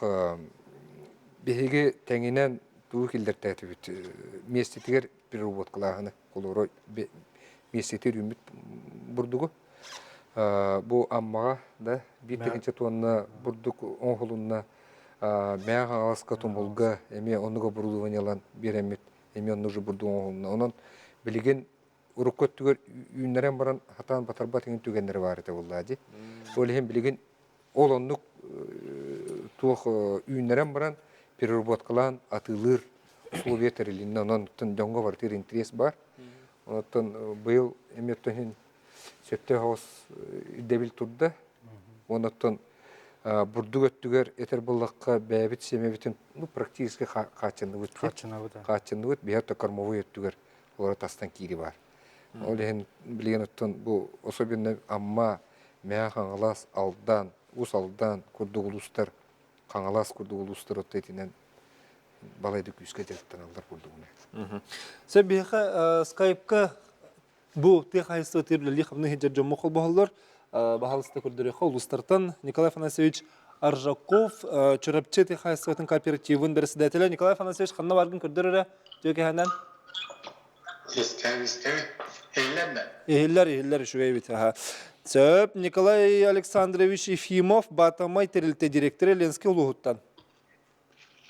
бәхеге тәңінен туық елдер тәті бүт. Местетігер бір робот қылағыны қолыры местетер үміт бұрдығы. Бұл аммаға да биттігінші туынна бұрдық оңғылынна мәң ағасқа тұмылға әме оныға бұрылығын беремет әме оны жы бұрдығы оңғылына. Онын білеген уруккот түгөр үйнәрен баран хатан батарба теңін түгендері бар еті олады. Ол ең білеген ол оннық туық үйнәрен баран переработ қылан атылыр сұлу ветерілінен онын жоңға бар тер интерес бар. Онын бұл әметтен сөпте хауыз үддебіл тұрды. Онын бұрдық өттігер етер болаққа бәбіт семебітін практически қачынды өт. Бейатта кормовой өттігер олар тастан кейді бар. Ол ең білген өттін бұл особенно амма мәң қаңылас алдан, ұс алдан күрді ұлыстар, қаңылас күрді ұлыстар өттетінен балайды күйіске дәрттен алдар күрдігіне. Сөп бейқа скайпқа бұл тек айысты өтерлі қамны хеджер жон мұқыл бағылдар бағалысты күрдірі қол ұлыстартан Николай Афанасьевич Аржаков чөрәпче тек айысты өтін кооперативін бірісідәтілі. Николай Афанасьевич қанна барғын күрдірі дөке әнен? Ehiller şüvey bit. Söp Nikolay Alexandrovich Efimov Batamay Terilte direktörü Lenski Uluhut'tan.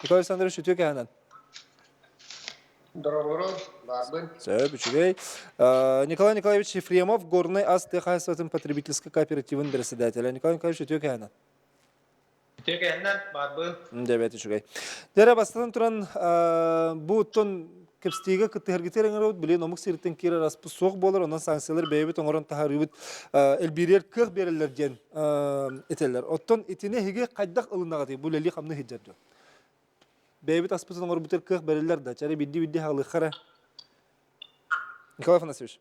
Nikolay Alexandrovich ötüyor ki hemen. Söp şüvey. Николай Николаевич Ефремов Горный Астехайсоватын потребительской кооперативын председателя. Николай Николаевич ötüyor ki hemen. Ötüyor ki hemen var bu. Evet şüvey. Dere бастан туран bu ton Кепстига кытыгергетереңер өт билен омук сирттен кире распы соқ болар, онан санкциялар бейбет оңорон тахарыбыт элбирер кых берелер ден этелер. Оттон итине хиге кайдак ылынага ди бул эли камны хиджаржо. Бейбет аспытын оңор бутер кых берелер да чары бидди халы хара. Николай Афанасьевич.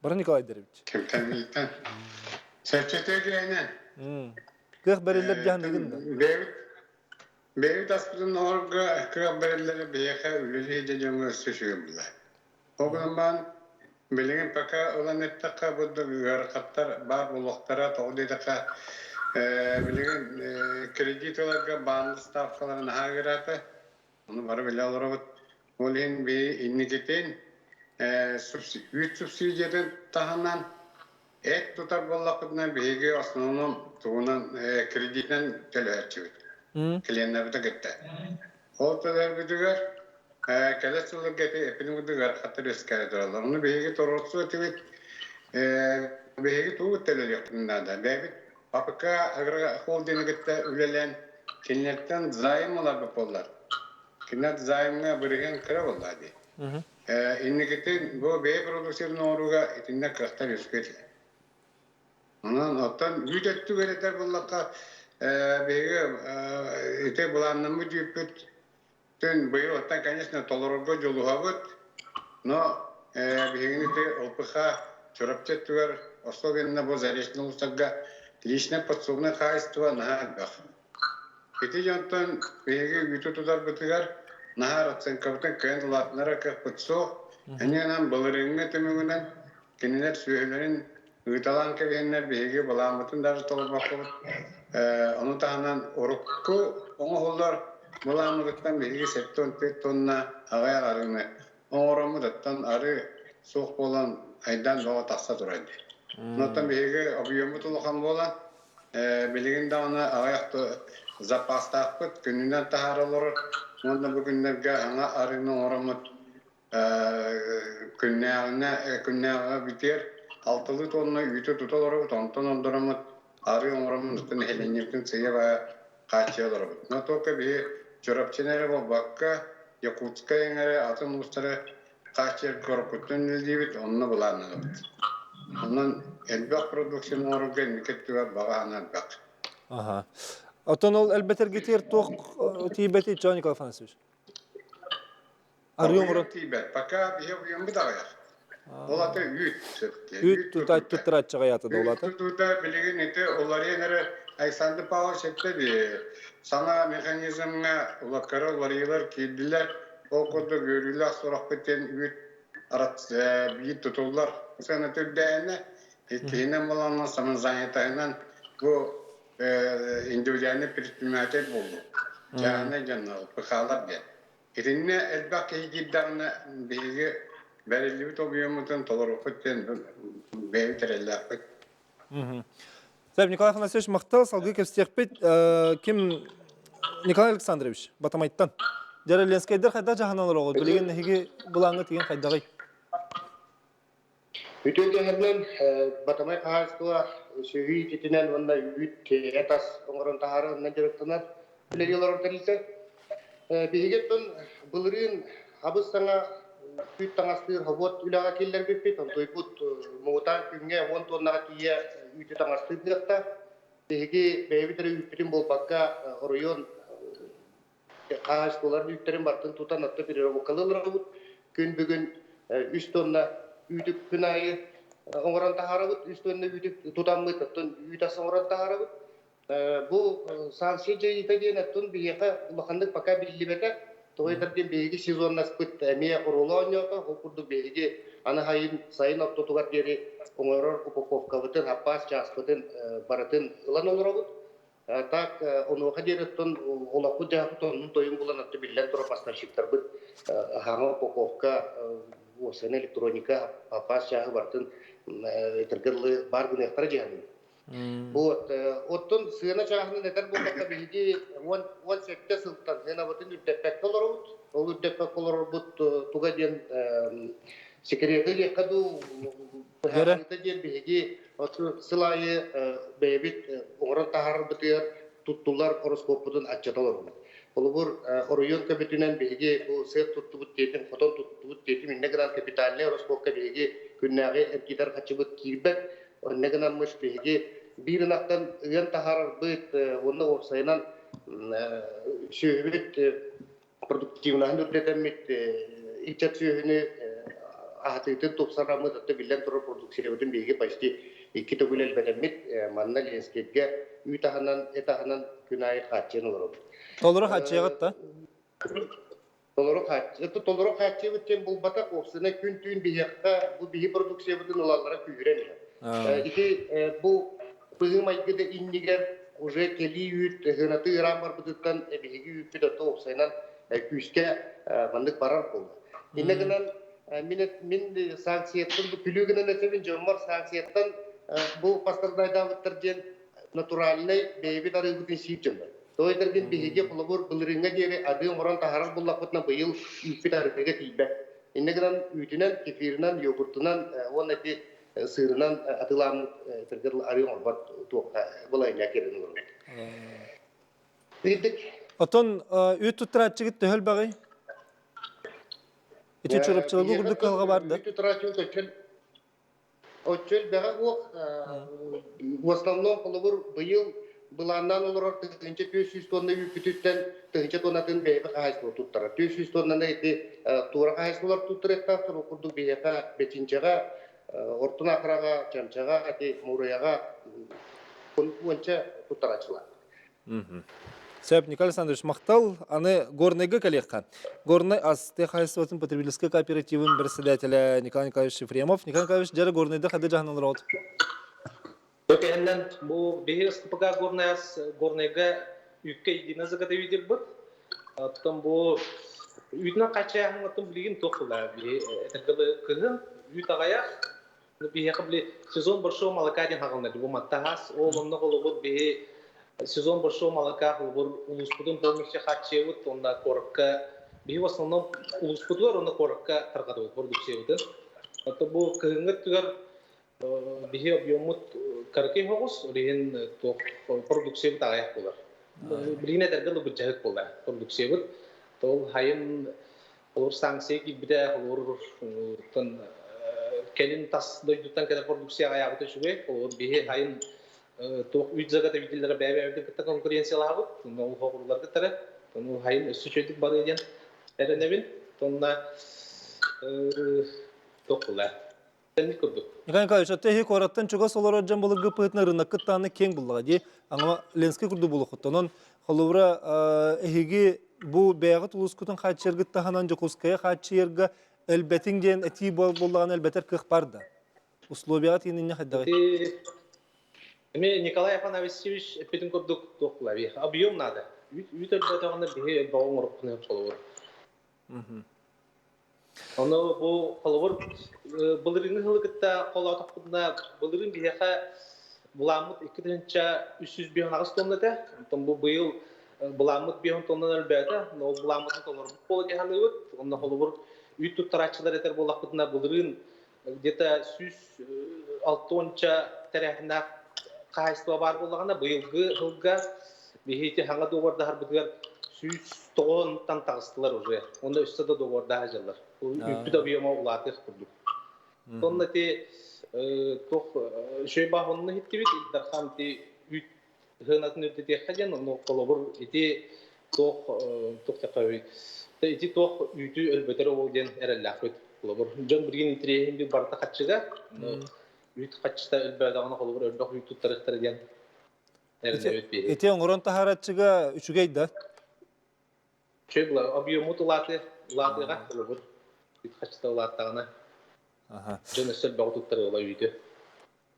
Бара Николай Деревич. Кемтен билтен. Сәрчетегенен. Кых берелер жандыгында. Бейбит аспытын орга кыраббареллери бейха үлүлі жежоңы өссүшүгүмдүлар. Оғын бан билигин пока olan ettaka бұдды ғарқаттар бар болуқтара тоғдайдaka билигин кредит оларға банды ставкаларын ағыраты. Оны бары білі олар бұд. Ол ең бей иннекетен үт субсидиядан тағынан әт тұтар болуқытынан бейге основном туғынан кредитнен төлі әрчі Клиентler de gitti. Ortalar büdüger, kalesçılık gitti, epinin büdüger, hatta riskere durarlar. Onu beygi torotsu ötübit, beygi tuğut teler yaptığından da. Beygi, apaka agra holdini gitti, ülelen, kinlerden zayım olar bu pollar. Kinler zayımına birigen kıra olardı. İnni gitti, bu bey prodüksiyonun oruga itinler kırkta risketi. Ondan ottan güdettü vereter bullaka, Беги ите буланнамы жүйпүт тен быйыл оттан, конечно, толорорго жолугабыт, но бегин ите опыха чорапчеттугар особенно бу заречный устага личное подсобное хозяйство на бах. Ити жонтон беги ütü tutar bitigar nahar otsенкабытын көн латнара капытсо анянан балырыңга темегүнен кинилер сүйелерин ыйталан кебеннер беги баламытын даже толбак болуп ону таанан орукку оңо холдор баламыттан беги 7-8 тонна агаяр арыны оңоромуттан ары сук болан айдан бага такса турайды. Нотан беги объему толган болан билигин дана аякты запастакпыт күнүнөн тааралар онда бүгүннерге аңа арыны оромут күннәгә битер 6 тонна үтө туталар тонтон ондоромут ары оромуттан хеленектин сыйга качалар. Но только би чорапченере бакка Якутская эңере атын устары качер коркутун дибит онны буланы. Оннан элбак продукцион орген микеттүгә баганы бак. Ага. Отон ол әлбәттер гетер тоқ тибети Джон Николай Афанасьевич. Арыйон урын тибет. Пока биян бидагая. Олаты үт. Үт туттыра чыгаята долаты. Тутта билеген ите олар эңере айсанды пава шетте би. Сана механизмга улаккара варыйлар кидилер. Окоду görүлөр сурак кетен үт арат бит тутулар. Сана төддәне кейинен баланна саман занятайнан бу индивидуальный предприниматель болду. Жаңа жанна бахалар бе. Иринне элбак кейгиддагына беги берилиби тобуйумутун толорукуттен беги тереллар. Сәб Николай Афанасьевич мақтал салгы кепстекпет ким Николай Александрович Батамайттан. Дәрәленскәйдер хайда жаһаналар огы. Билеген неге булаңы тиген хайдагы. Ütüdehenden Batamay kahastua sühü titinen vanda üt etas ongoron tahara najaraktanar bileriyorlar ortalite. Bihigetton bulurun abıstana üt tanastır habot ülaga killer bipit ontoyput muğtan künge 10 tonna kiye ütü tanastır direkta. Bihigi bebitere ütlerin bol bakka oroyon kahastular ütlerin bartın tutan atta bir rokalılar gün bugün 3 tonna ütük kınayı oran taharabut üstünde ütük tutamı tutun ütası oran taharabut bu sanksiye ipediyen attun biyaka bakanlık paka billibete toytarken biyagi sezonnas put emiye orolonyoka okurdu biyagi ana hayın sayın attutugar geri oran upakovkavutun hapas chasputun baratın ılan olurabut tak onu hadiretun olakut jahutun toyun bulan attı billen tora pastaşıktar bud hanga upakovka Sen elektronika papas şahı vartın tergirli bar günü ektaracağım. Bu ottun sığına şahını neler bu bakka bilgi 10 sekte sıltan. Hena batın üddepek olurut. O üddepek olurut tuga diyen sekreteri kadu harita diyen bilgi otu sılayı bebit oran tahar bitiyor tuttular horoskopudun açatalar onu. Olubur oroyon kabitinen bilgi bu set tuttubut dedim foton tuttubut dedim innegan kapitalle horoskop bilgi günnäge erkidar kaçıbıt kirbek onneganmış bilgi bir naktan yan tahar bit onu orsaynan şöhbet produktivnahan detemit içat şöhünü ahatıytın topsaramı da bilen turu produksiyonun bilgi başti iki togulel betemit manna lensketge etahanan günay kaçın olur. Толыры хатчыгыт да. Толыры хатчы битен бул бата оксына күн түйүн бияққа бу бии продукциябытын улалара күйрен. Ити бу быгы майгыда иннигер уже кели үт гынаты рамар бутуттан биги үт бит оксайнан күскә мандык барар болду. Иннегенен мин санкцияттын бу күлүгүнөн өтөбүн жомар санкцияттан бу пастардайда биттерген натуральный бейби дарыгытын сийченде. Toytargen bihiге bulabur bulringa jere adi oran taharar bullakotna bayıl üpitarıga tibe. İnnegan ütünen kefirinden yogurtunan onati sırından atılan tergel arı orbat tuqa bulaynya kerin olur. Dedik. Oton üt tutratçıgıt töhel bagay. İçi çorapçılığı kurduk kalga bardı. Üt tutratçıgıt töhel. Oçel baga o в основном bulabur bayıl Bulandan olur tığınca 500 tonna yükütütten tığınca tonatın beybe kahayısını tuttara. 500 tonna neydi? Tuğra kahayısılar tutturekta sonra okurduk beyaka beçincaga, ortun akıraga, çamçaga, muğrayaga onca tuttaracılar. Сөп, Николай Александрович, мақтал, аны горныйга коллега. Горный асты хайствотын потребительский кооперативын председателя Николай Николаевич Ефремов. Николай Николаевич, жары горныйда хады жағынан рауд. Өтеннен бұл бейі ұстыпыға горныйга үкке едіні зығады үйдер бұд. Оттан бұл үйдінің қача аңғатын білеген тоқылар. Әтіргілі күгін үйт ағаяқ. Бейі қыбілі сезон бұршы малакаден хағылнады. Бұл маттағас, олымны қолы бұд бейі сезон бұршы малака бұл ұлыспудың болмекше қатшы өт, онда қорыққа, бейі основном ұлыспудылар, онда қорыққа тарғады өт, продукция өтін. Бұл күгінгі түгер бейі объемыт кәркей хоғыз, олеген продукция өт ағаяқ болар. Білген әдәргілі бұл жәғік болар, продукция өт. Ол хайын олар саңсия кебіде, олар кәлін тас дойдықтан кәді продукция ағаяқ өті жүге, олар бейі хайын тоқ үйдзаға да виделері бәйбәйді кітті конкуренциялағы бұд, ол хоғырлар кіттірі, ол хайын өсі чөйдік бар еден әрінебін, тонна тоқ бұлда. Сәнді көрдік. Николай Николаевич, әттегі қораттан чуға солар өджен болырғы пұйтына рынақ кіттаны кең бұлдаға де, аңа ленске күрді болу құттанын, қолуыра әйгі бұл бәйғы тұлыс күтін қатшы ергітті ханан жоқуская қатшы ергі әлбәтің ден әті болдаған әлбәтер қық барды. Условияға тейініне қаддағы. Николай Афанасьевич эпидем көрдік тоқлави. Объем надо. Үйтер бәтіғанда бейі бағын ұрықпыны қолуыр. Оны бұл қолуыр бұлырыңы ғылықытта қолау тақпыдына бұлырың бейеға бұламыт 2-300 бейін ағыз тоннады. Бұл бұйыл бұламыт бейін тоннан әлбәді. Бұламытын қолуыр бұл дегені өт. Оны қолуыр үйт тұттарачылар етер болақпыдына бұлырың где-то 6-10 тәрәхінақ қайсыва бар болғанда бұйылғы ғылға бейхейте хаңа доғырда харбытығар 109-тан тағыстылар уже. Онда үстіде доғырда ажалар. Үппіді объема ұлатық құрдық. Сонда те тоқ жөй бағынны хеттебет, илдархан те үйт ғынатын өте текқаден, оны қолыбыр ете тоқ тақауи. Ете тоқ үйті өлбетер оғылден әрәлләқ өт қолыбыр. Жон бірген итерейін бір барда қатшыға, үйт қатшыда өлбәдағына қолыбыр өлбәқ үйт тұттарықтар ден әріне өтпейді. Ете оңырын тахаратчыға үшігейді? Шөй бұла, объемут ұлатыға қолыбыр үйт қатшыда ұлаттағына. Жон өсіл бәғ тұттары ола үйді.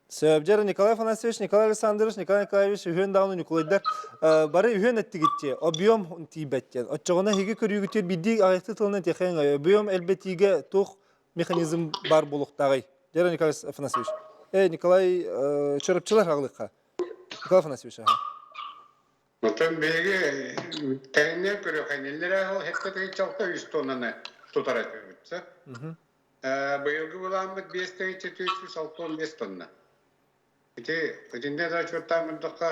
Сөбдер Николай Афанасьевич, Николай Александрович, Николай Николаевич үйен дауны Николайдар бары үйен әтті кетте, объем тейбәттен. Отчағына хеге көрігітер бидді ағақты тылынан текен объем әлбәтіге тоқ механизм бар болуқтағай. Дер Николай Афанасьевич. Николай Чөріпчілер ағылыққа. Николай Афанасьевич. Отын бейге тәйінне көрі қайнелер ағыл хәттәті чалта 100 тоннаны тұтар әтір өтсі. Бұйылғы бұламыз 5-7-365 тонна. Өтінде да чөттен мұндыққа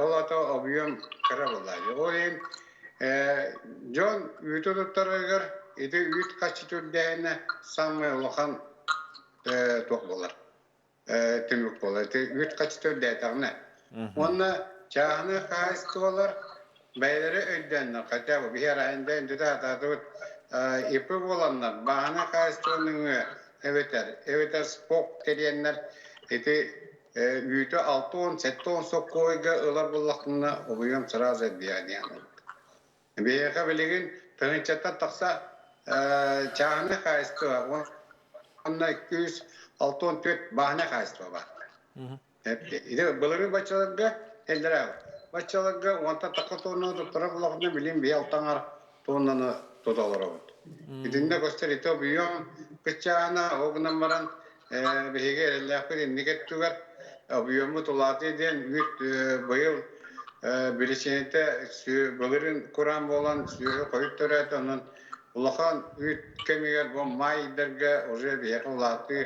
ол ата объем кіра болады. Ол ең жон үйті тұттарығыр, еді үйт қачы түрдейіні самы ұлыған тоқ болар. Түмік болар. Үйт қачы түрдейдіғіне. Оны жағыны қайысты болар, бәйлері өйденді. Қатя бұл бір айында үндіде атады ипі боланlar, бағына қайыстығының өветер спок теренler, үйті 6-10-7-10 соқ қойға ұлар болаққына обыйым сыраз әдбияны. Бейеқа білеген тұңынчаттан тақса жағына қайыстығы, онына 200-6-14 бағына қайыстығы бар. Бұлырын бачаларға әлдір ағы. Бачаларға онта тақы тонны тұра болаққына білген бей алтаңар тоннаны тоталар ауыд. Үдінде көстер еті обыйым күтчағына оғынан баран бейге әлләқпен ендігет түгер объемы тулаты ден үт бұйыл білісенеті бұлырын құран болан сүйі қойып түрәді оның ұлақан үт кемегер бұл майдерге уже бейгі ұлаты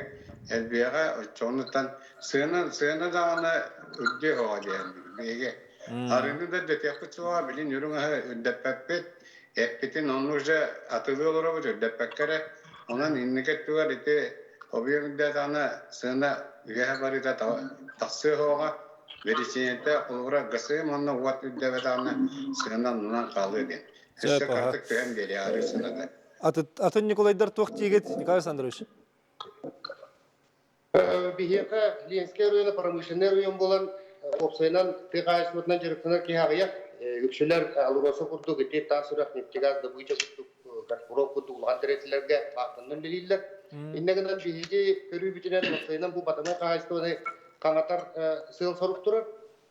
әлбейға чоңнықтан сыны дағаны үдде оға дейін бейге. Арыны да дөтеқі чуға білін үріңі үддәппәппет әппетін оның уже атылы олар өбір үддәппәккәрі онан ендігет түгер еті объемда даны сына үгәһә барыда тақсы хоға вересенетте олғыра ғысым онна уат үддәвәданы сынан нунан қалы ден. Өсі қартық түген бері арысына да. Атын Николайдар тоқ тегет, Николай Александрович? Бихеқа Ленский районы промышленный район болан опсайнан тегайсыдынан жүріктінер кейағыяқ Ükçüler alurası kurdu gitti ta sürak neftigaz da buyca kurdu karpuro kurdu ulan teretlerge baktığından bilirler. İnnegenen bihigi körü bütünen masayla bu batama kahistığını kanatar sığıl sorup durur.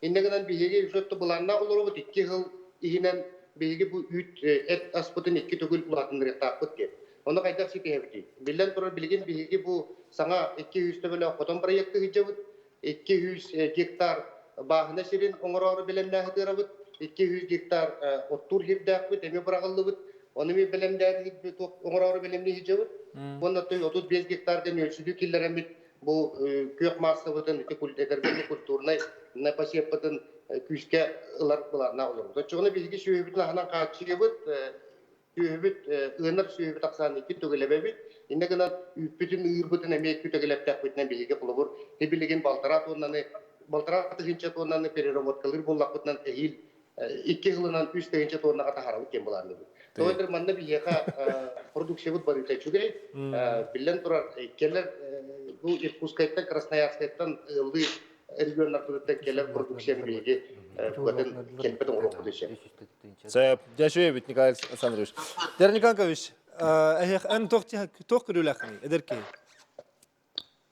İnnegenen bihigi üsöttü bulanna olur bu iki yıl ihinen bihigi bu et aspıtın iki tügül ulatınları takıt ki. Onu kaydak siti hepti. Bilden durur bilgin bihigi bu sana 200 böyle koton proyekti hicabıt. 200 hektar bahne sirin oңороор белемнәһе тырабыт 200 гектар оттур хирдәкбит эме бырагыллыбыт оны ми белемдәр хит оңороор белемне хижабыт онда 35 гектардан ölçüdü киллеремит бу көк массыбытын культурный культурный на посеппытын күскә ылар буларна olur. Точуны бизге шөйбитне ханан качыбыт шөйбит ыныр шөйбит аксан 2 төгелебебит инде гына үппүтүн ыйырбытын эме күтөгелеп тәкбитне бизге кылыбыр билеген балтарат оннаны Балтыра тыгынча тоннаны переработкалыр боллақпытынан әйіл 2 жылынан 3 тыгынча тоннаға тахарабыт кен боларны. Тоғыдыр манна бияқа продукция бұд барыта чүгей. Білен тұрар келер бұл Иркутскайттан, Красноярскайттан ылды регионар тұрыттан келер продукция бейге бұғатын келпетін олық бұдышы. Сәп, дәшуе бит, Николай Александрович. Дер Николаевич, ән тоқ көріләқіне, әдірке?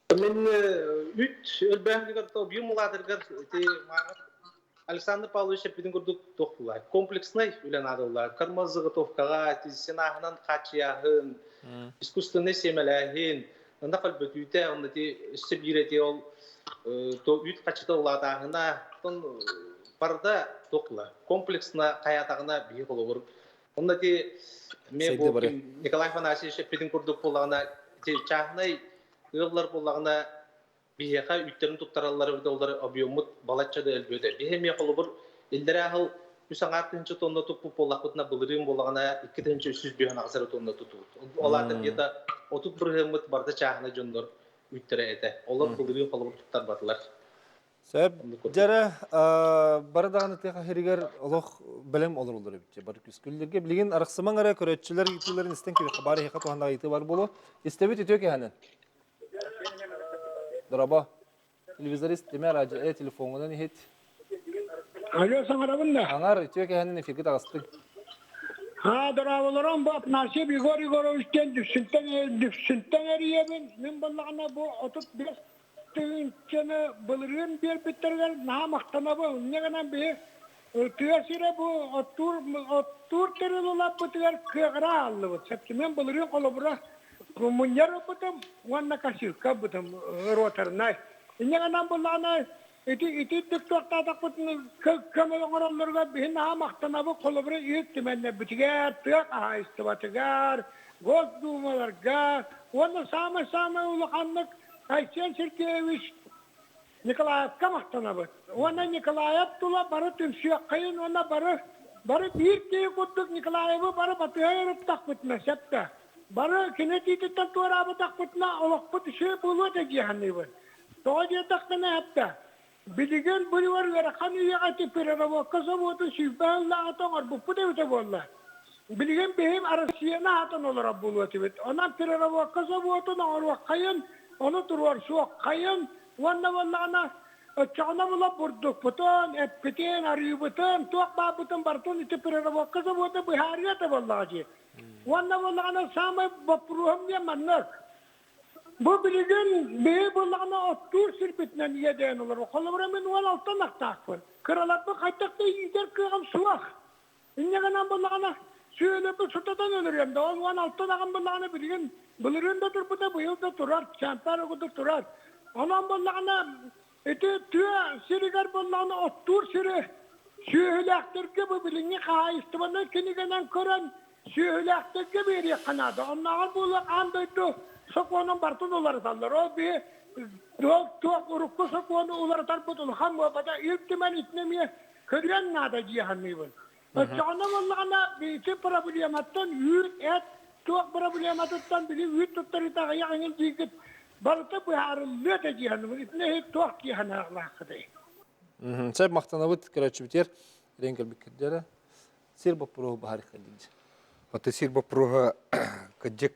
Мен үт өлбәһлегер то биомуладыргар те Александр Павлович бидин көрдүк тоқлай. Комплексный үләнадылар. Кармазыгы тоқкага тизсенахынан качияһын, искусственный семеләһин, анда калбөтүтә, анда те сибирете ол то үт качыта уладагына тон барда тоқла. Комплексно каятагына бии болор. Анда те ме бу Николай Афанасьевич бидин көрдүк болагына те чахнай Ыллар болағына бейеқа үттерін тұттаралары өді олар объемыт балатчады әлбөді. Бейеме қолы бір елдері ақыл 3-6 тонна тұппы болақытына бұлырын болағына 2-300 ағзары тонна тұтуыд. Олардың ета 31 ғымыт барды чағына жондар үттері әді. Олар бұлырын қолы бір тұттар бардылар. Сәп, жәрі барадағаны теқа херігер олық білім олар олар өбітте. Бар күскілдерге білген арықсыман әрі көрәтшілер етулерін істен кебе қабары еқа туғандағы еті бар болу. Істебет етеу кехәнен? Драба. Телевизорист деме радио телефонунан хет. Алло, саңарабында. Аңар түйек әһәнен эфирге тагыстык. Ha, dravalaram bu nasip Igor Igorovичтен düşsünten eriyemin. Мен баллағына bu 35 tüyünçeni bılırın bir bitirger na maqtana bu. Ne gana bir tüyesire bu otur teril olap bitiger kıgıra allı bu. Septi men bılırın kolu bura. Munyar butum, wanna kasih kabutum rotarnay. Ne gana ballağına iti TikTok'ta takputun kameranlarga bihin ha maqtana bu kolobra yettimenne bitiger tüyak aha istibatıgar goz dumalarga onu sama ulakanlık Aysen Sergeevich Nikolayevka maqtana bu ona Nikolayev tula barı tümsüye kayın ona barı bir keyi kudduk Nikolayev'ı barı batıyarıp takputna septa barı kinetititten tuarabı takputna olakput şey bulu da cihanni bu Toğaca takpına hepta Bilgen buluvar vera kanı yağıtı perarava kasavotu şifahla atangar bu pudevte bolla. Bilgen behim arasiyana atan olarak buluvatı bit. Ona perarava kasavotu na orwa kayın, onu turvar şu kayın, vanna vallana çağına bula burduk putan, et piten arıyıbıtan, tuak babıtan barton iti perarava kasavotu bihariyata vallahi. Vanna vallana sama bapruham ya mannak. Bu bilgin bey bulağına otur sirpitnen yeden olur. Kolumra men wal altın aktakfır. Kıralapı kaytakta yider kıyam suak. İnne gana bulağına söyle bu sutadan ölürüm de. Wal altın akım bulağına bilgin. Bilirinde dur bu da bu yılda turar. Çantar okudur turar. Ondan bulağına eti tüye sirigar bulağına otur siri. Söylektir ki bu bilgini kaha istimanı kini genen kören. Söylektir ki bir yakanadı. Ondan bulağın andaydı. Sokuanın bartın oları sallar. O bir çok urukku sokuanı oları tarpıtıl. Ham bada iltimen itnemiye kırıyan nada cihanni bun. Çağına vallağına bir iki problemattan yürüt et. Çok problemattan biri yürüt tuttarı tağı yağının cigit. Barıta bu harılıyor da cihanni bun. İtne hep çok cihanni Allah'a kadar. Sen maqtanabıt kıraçı biter. Renkel bikirlere. Sir bapruhu bahari khalid. Аты сир бопрога каджик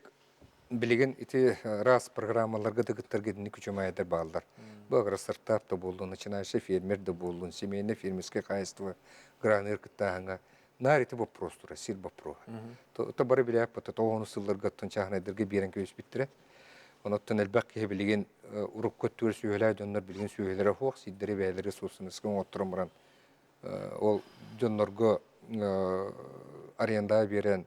билеген ити раз программаларга дыгыттаргедini күчөмайдар балдар. Багра стартап да болду, начинающий фермер да болду, семейное фермерское хозяйство, гранер кытаанга. Нарите вопрос тура, сир вопрос. То бары биле апта тоonu сылларга тончахнайдырга берен көйс биттире. Оноттон элбак ке билеген урук көттөр сүйөлө жоннор билген сүйөлөрө хок, сиддери бәйлери сусунускун оттурмуран. Ол жоннорго аренда берен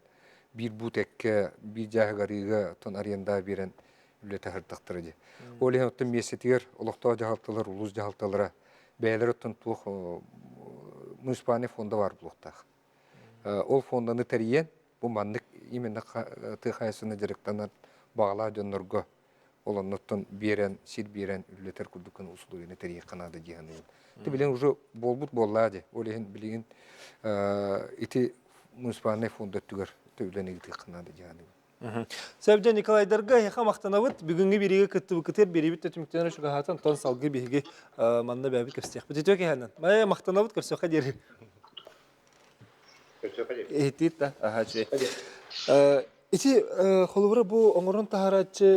bir butekke bir jahgarıga ton arenda biren ülete hırtıktırıcı. Oli hem tüm mesetiyer olukta jahaltılar, uluz jahaltılara beyler ton tuğ municipane fonda var bulukta. Ol fondanı teriyen bu manlık imenne tıhayasını direktanan bağla dönürgü olan ton biren, sil biren ületer kurdukun usuluyunu teriye kanadı cihanı. Bilen ucu bolbut bolladı. Oli hem bilin iti municipane fonda tüger. Сәбжан Николайдарға яқа мақтанабыт, бүгінгі береге күтті бүкітер, беребіт өтіміктен үшіға хатын, тон салғы беге манна бәбіт көрсек. Бүтет өке әнін. Мәе мақтанабыт көрсеқа дері. Ехтейт та, аға чөй. Ити, қолыбыры бұл оңырын тахаратчы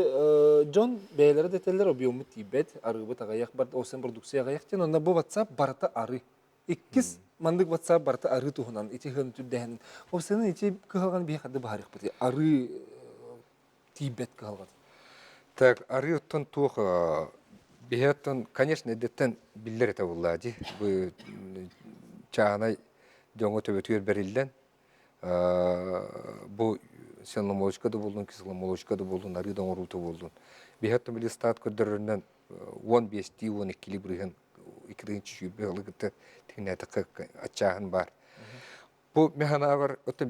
Джон бәйлері детелер обиумы тибет, арғыбыт ағаяқ барды, осын продукция ағаяқтен, онна бұл ватсап барыта ары. Иккис мандык ватсап барта ары тухунан ити хын түддәһен. Обсының ити кылган бие хады барык бит. Ары тибет кылган. Так, ары оттон тух биһеттен, конечно, деттен биллер эте буллади. Бу чаана жоңо төбөтүр берилден. Бу сенле молочкада болдун, кисле молочкада болдун, ары доңорулту болдун. Биһеттен били стат көдөрүнөн 15-12 килибрген ikrinci şube alıgıtı tinete açağın var. Bu mehanavar öte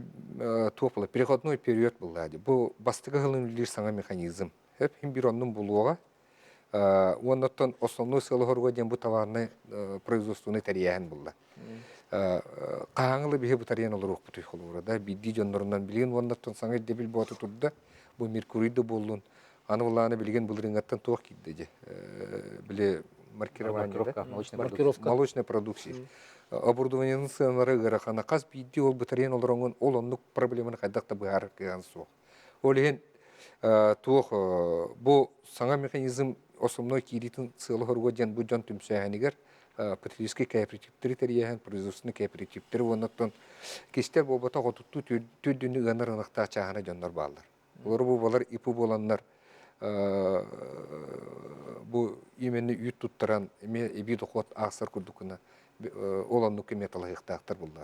topla переходной период булады. Bu bastığı hılınlar sana mexanizm. Hep hem bir onun buluğa. Ondan основной сылгырга ден bu товарны производствоны тариян булды. Каңылы бие bu тариян олар окпу түйхолура да бидди жоннорунан билген ondan sana дебил боту турда. Bu merkuridə bolun. Аны буланы билген булрынгаттан тоқ кидде. Биле маркировка, молочной продукции. Оборудование сценары гарахана каз бидди ол батареян олронгон ол оннук проблеманы кайдакта баар кыянсу. Олен туох бу саңа механизм основной киритин сылгырго ден бу жон түмсәһәнигер потребительский кооперативтер терияһен производственный кооперативтер оннан кистер болбата готутту төдүнү ганарынакта чаһана жоннор баалар. Олар бу балар ипу боланнар bu именно ют туттаран эби дохот аксар курдукуна оланну кеметалайыктактар булды.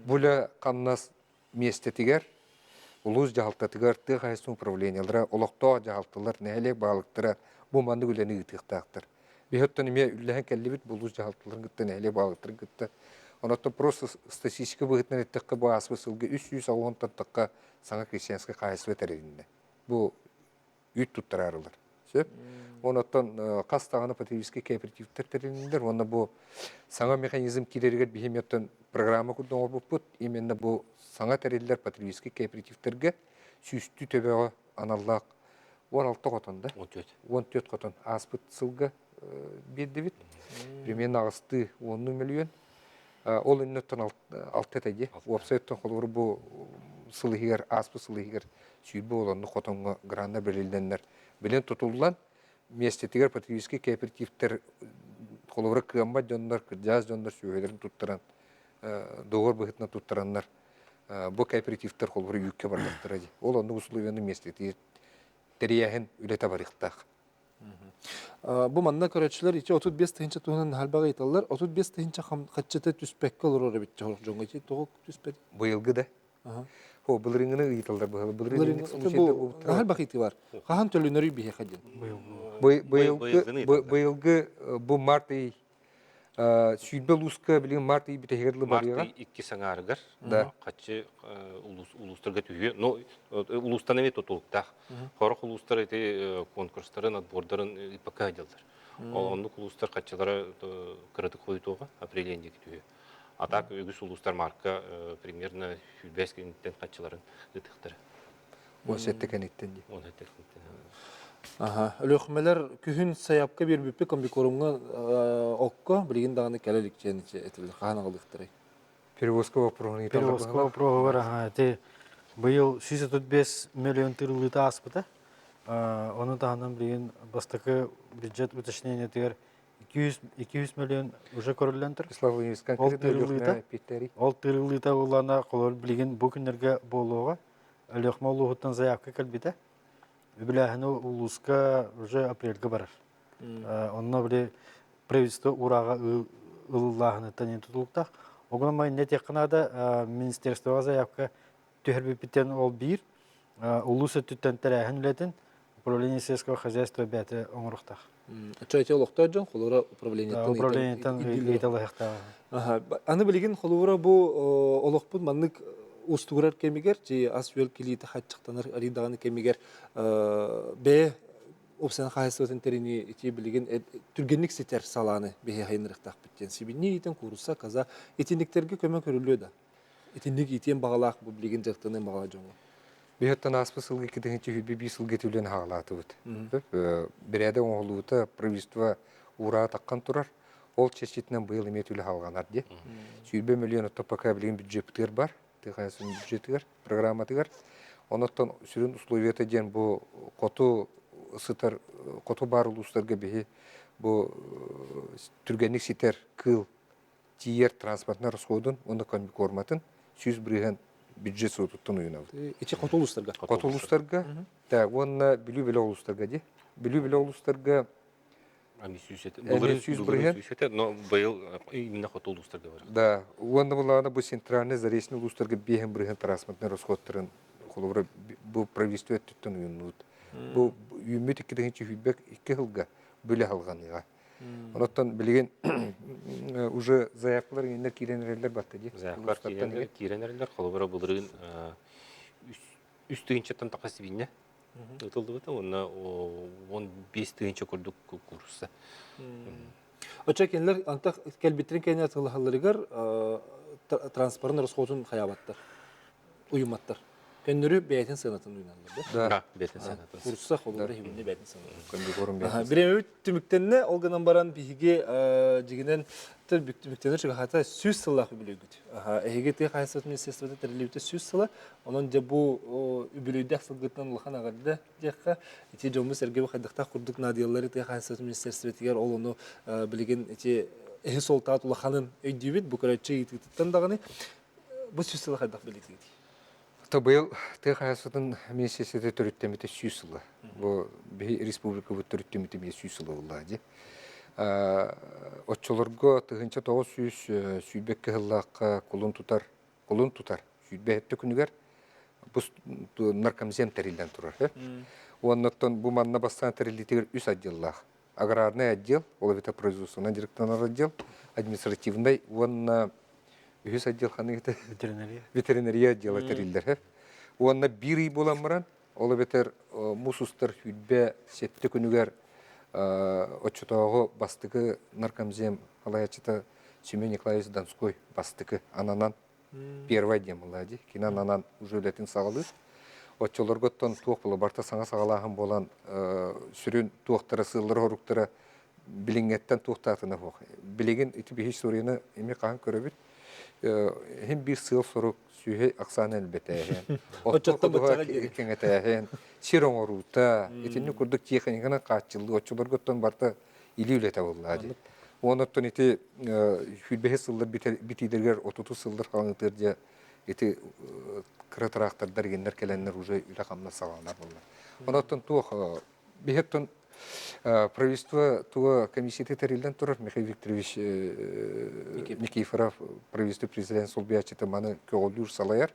Була каннас местетигер улуз жалтатыгар тыгайсын управлениялары олокто жалтылар нелек балыктыра бу манды гүлени гыттактар. Бехеттен эме үлләһен келлибит булуз жалтыларын гытты нелек балыктыр гытты. Онотто просто статистика быгытнан эттекке бу асбысылгы 300 салон таттакка саңа крестьянский хозяйство теринде. Бу ют туттарарлар. Сөп. Онотон кастаганы потребительский кооперативтер теринде. Онда бу саңа механизм кирергер бихеметтен программа курдоңор буппут. Именно бу саңа терилер потребительский кооперативтерге сүстү төбөгө аналлак 16 котонда. 14 котон аспыт сылга бердибит. Примерно агысты 10 миллион. Ол иннеттен 6 тәге. Вебсайттан холор бу сылыгер аспыт сылыгер сүйбө олонну котонго гранда берилденнер. Билен тутулган местетигер потребительский кооперативтер холора кымба жоннор кыржаз жоннор сүйөлөрүн туттаран доғор быгытна туттараннар бу кооперативтер холора юкке бардыктыр. Ол онду условияны местетигер терияһен үлете барыктак. Бу манна көрөчүлөр 35 тыгынча туунан халбага айталар. 35 тыгынча каччыта түспекке олор бит жоңго чи тогук түспет. Быйылгы да. О, былырыңыны ыйталдар былырыңыны бу халбага ити бар. Кахан төлөнөрү бие хадин. Быйылгы бу март сүйбелуска билген март битегерле барыга. Март 2 саңарыгар. Качы улустарга түйө. Но улустан эме тотулукта. Хорок улустар эти конкурстарын отбордарын ИПК аделдер. Онду улустар качылары кырыты койтууга определение түйө. А так үгүс улустар марка примерно 5 кенттен качыларын ытыктыр. Осетте кенеттен. Ага, өлөкмелер күһүн саяпка бир бүппе комбикорумга окко билген даганы келеликчениче этилди ханагалыктыры. Перевозка вопросы. Перевозка вопросы бар. Те быйыл 635 миллион тырлыта аспыта. Оны тағынан білген бастықы бюджет уточнение тегер 200 миллион уже көрілген тұр. Ол тырылыта олана қолыр білген бұл күнерге болуға әліқма олуғыттан заявка кәлбеті. Біләхіні ұлысқа уже апрельге барар. Онына біле правительство ураға ұлылағыны тәнен тұтылықтақ. Оған майын не тек қанада министерствоға заявка төхірбепеттен ол бір, ұлысы түттен тәрәхін үлетін управление сельского хозяйства бәті оңырықтақ. Чайте олықта жон, қолыра управлениеттен ейталы яқтағы. Аны білеген қолыра бұл олықпын маннық ұстығырар кемегер, же ас өл келейті қатшықтаныр аридағаны кемегер бәе опсан қайсыватын тәріне ете білеген түргенлік сетер саланы бәе қайынырықтақ біттен. Себенне етін құруса қаза етендіктерге көмек көріледі. Етендік етен бағалақ бұл білеген жақтының бағала жоңы. Бехеттен аспы сылғы кедіңінші хүлбе бей сылғы етулен хағалаты бұд. Бірәді оңғылуыты правительство ұра таққан тұрар. Ол чешетінен бұйыл еметулі халғанар де. 20 миллион топақа білген бюджеттер бар. Тыйқайсын бюджеттер, программатығар. Онықтан сүрін условията ден бұл қоту сытар, қоту бар ұлыстарға бейі бұл түргенік сетер кыл тиер транспортына расходын, оны комик орматын, сүйіз бірген бюджет соғыттың ұйынауды. Ече қоту ұлыстарға? Қоту ұлыстарға. Оны білу-білі ұлыстарға де. Білу-білі ұлыстарға сүйіз бірген, но бұл именно қоту ұлыстарға бар. Да, оны бұлағына бұл центральный заресні ұлыстарға бейін бірген транспортына расходтырын қолыбыра бұл правительство өттіттің ұйынуыд. Бұл үйімет 2-ші хүйтбек 2 жылға бөлі алғаныға. Онықтан білген уже заявкалар енер кейленерлер батты де. Заявкалар кейленерлер қолыбыра бұлырын үстігіншеттен тақасы бейіне. Ұтылды бұта, оны 15-ші күрдік курсы. Оча кенлер антақ кәлбеттерін кәне атылығаларығар транспорын расходын қаябаттар, ұйыматтар. Көннөрү бәйтін сынатын уйнанылды. Да, бәйтін сынатын. Курса қолары хевінде бәйтін сынатын. Біреме Біреме түміктенне олғанан баран бігі жігінен түміктенер шығақата сөз сылақ үбілігіт. Әйге тек қайсат министерствода тәрелеуті сөз сыла, оның де бұл үбілігді ақсылғытынан ұлған ағарды деққа ете жомыз әргебі қайдақта құрдық надиялары тек қайсат министерствотегер ол оны білеген ете әйі солтаат ұлақанын өйдеует бұл көрәтші етіктіттен дағаны бұл сөз сыла қайдақ білігіт. Бұл тек қайсатын министерствода түріттеметі сөз сылы. Бұл республика бұл түріттеметі сөз сылы ұлады. Отчылырға тұғынша 900 сүйбек кығылаққа құлын тұтар. Сүйбәетті күнігер бұл наркомзем тәрелден тұрар. Оннаттан бұл манна бастан тәрелдетігер үс отделлақ. Аграрный отдел, ол вита производственный директорный отдел, административный, онна үс отдел қаны ветеринария отдел тәрелдер. Онна бірі боламыран, ол бетер мұсустар хүйтбе сетті күнігер отчетағы бастығы наркомзем алаячыта Семен Николаевич Донской бастығы ананан первый дем ұлади. Кейін ананан уже өлетін сағалы. Отчоларғыттан туық болы барта саңа сағалағын болан сүрін туықтары, сылдары, орықтары білінгеттен туықтатыны хоқ. Білеген үті бейіш сұрыны еме қаған көрі hem bir sığıl soruk sühe aksan elbette hen. Ottokta bıçağa kengete hen. Siron oruta. Etini kurduk teknikana kaçıldı. Otçular gottan barta ili ülete vallahi. Ondan eti hülbehe sıllar bitidirger 30 sıllar kalanıtır diye eti kırataraktar dergenler kelenler уже üle kamla sağlanlar vallahi. Ondan tuğ bihetton правительство туа комиссияты тәрелден тұрар. Михаил Викторович Никифоров правительство президент Солбиячыты маны көғылдыр салайар.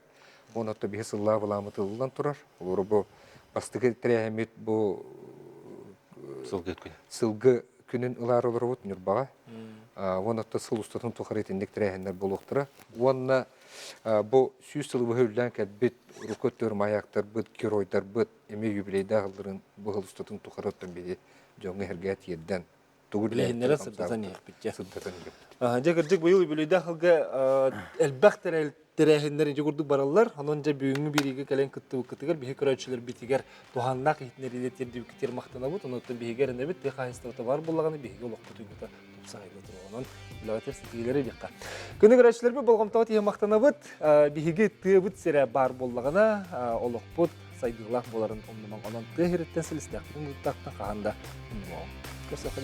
Оны отты бе сылла валамытылдан тұрар. Олары бұл бастығы тәрәхемет бұл сылғы күнін ұлар олар өт нүрбаға. Оны отты сыл ұстатын тұқар етіндік тәрәхендер бұл ұқтыра. Оны бұл сүйіз сылы бұхөлден кәдбет рукөттер, маяқтар, бұд, керойдар, бұд, еме юбилейді ағылдырын бұғыл ұстатын тұқар өттен беді жоңы әргәт едден. Лехінлері сырдатан еқ бітке. Жекірдік бұйыл юбилейді ағылға әлбәқ тәрәхендерін жекірдік баралар. Онын жа бүйіңі береге кәлен күтті бұқытығар. Бейі көрәтшілер бітігер туғаннақ етінер елеттерді бүкітер мақтана бұд. Онын бейгер әне біт, бейі қайыстауыта бар болағаны бейге олық бұтығыта тұпсағайды тұрғанын. Үлағатер сетігелері бейққа. Күні көрәтшілер бі болғамтауы тие мақтана бұд. Бейге тұғы бұд сәрі бар болағына олық бұд сайдылах боларын омнуман онон тыгырыттен силистек. Муттактан каханда. Көрсөкө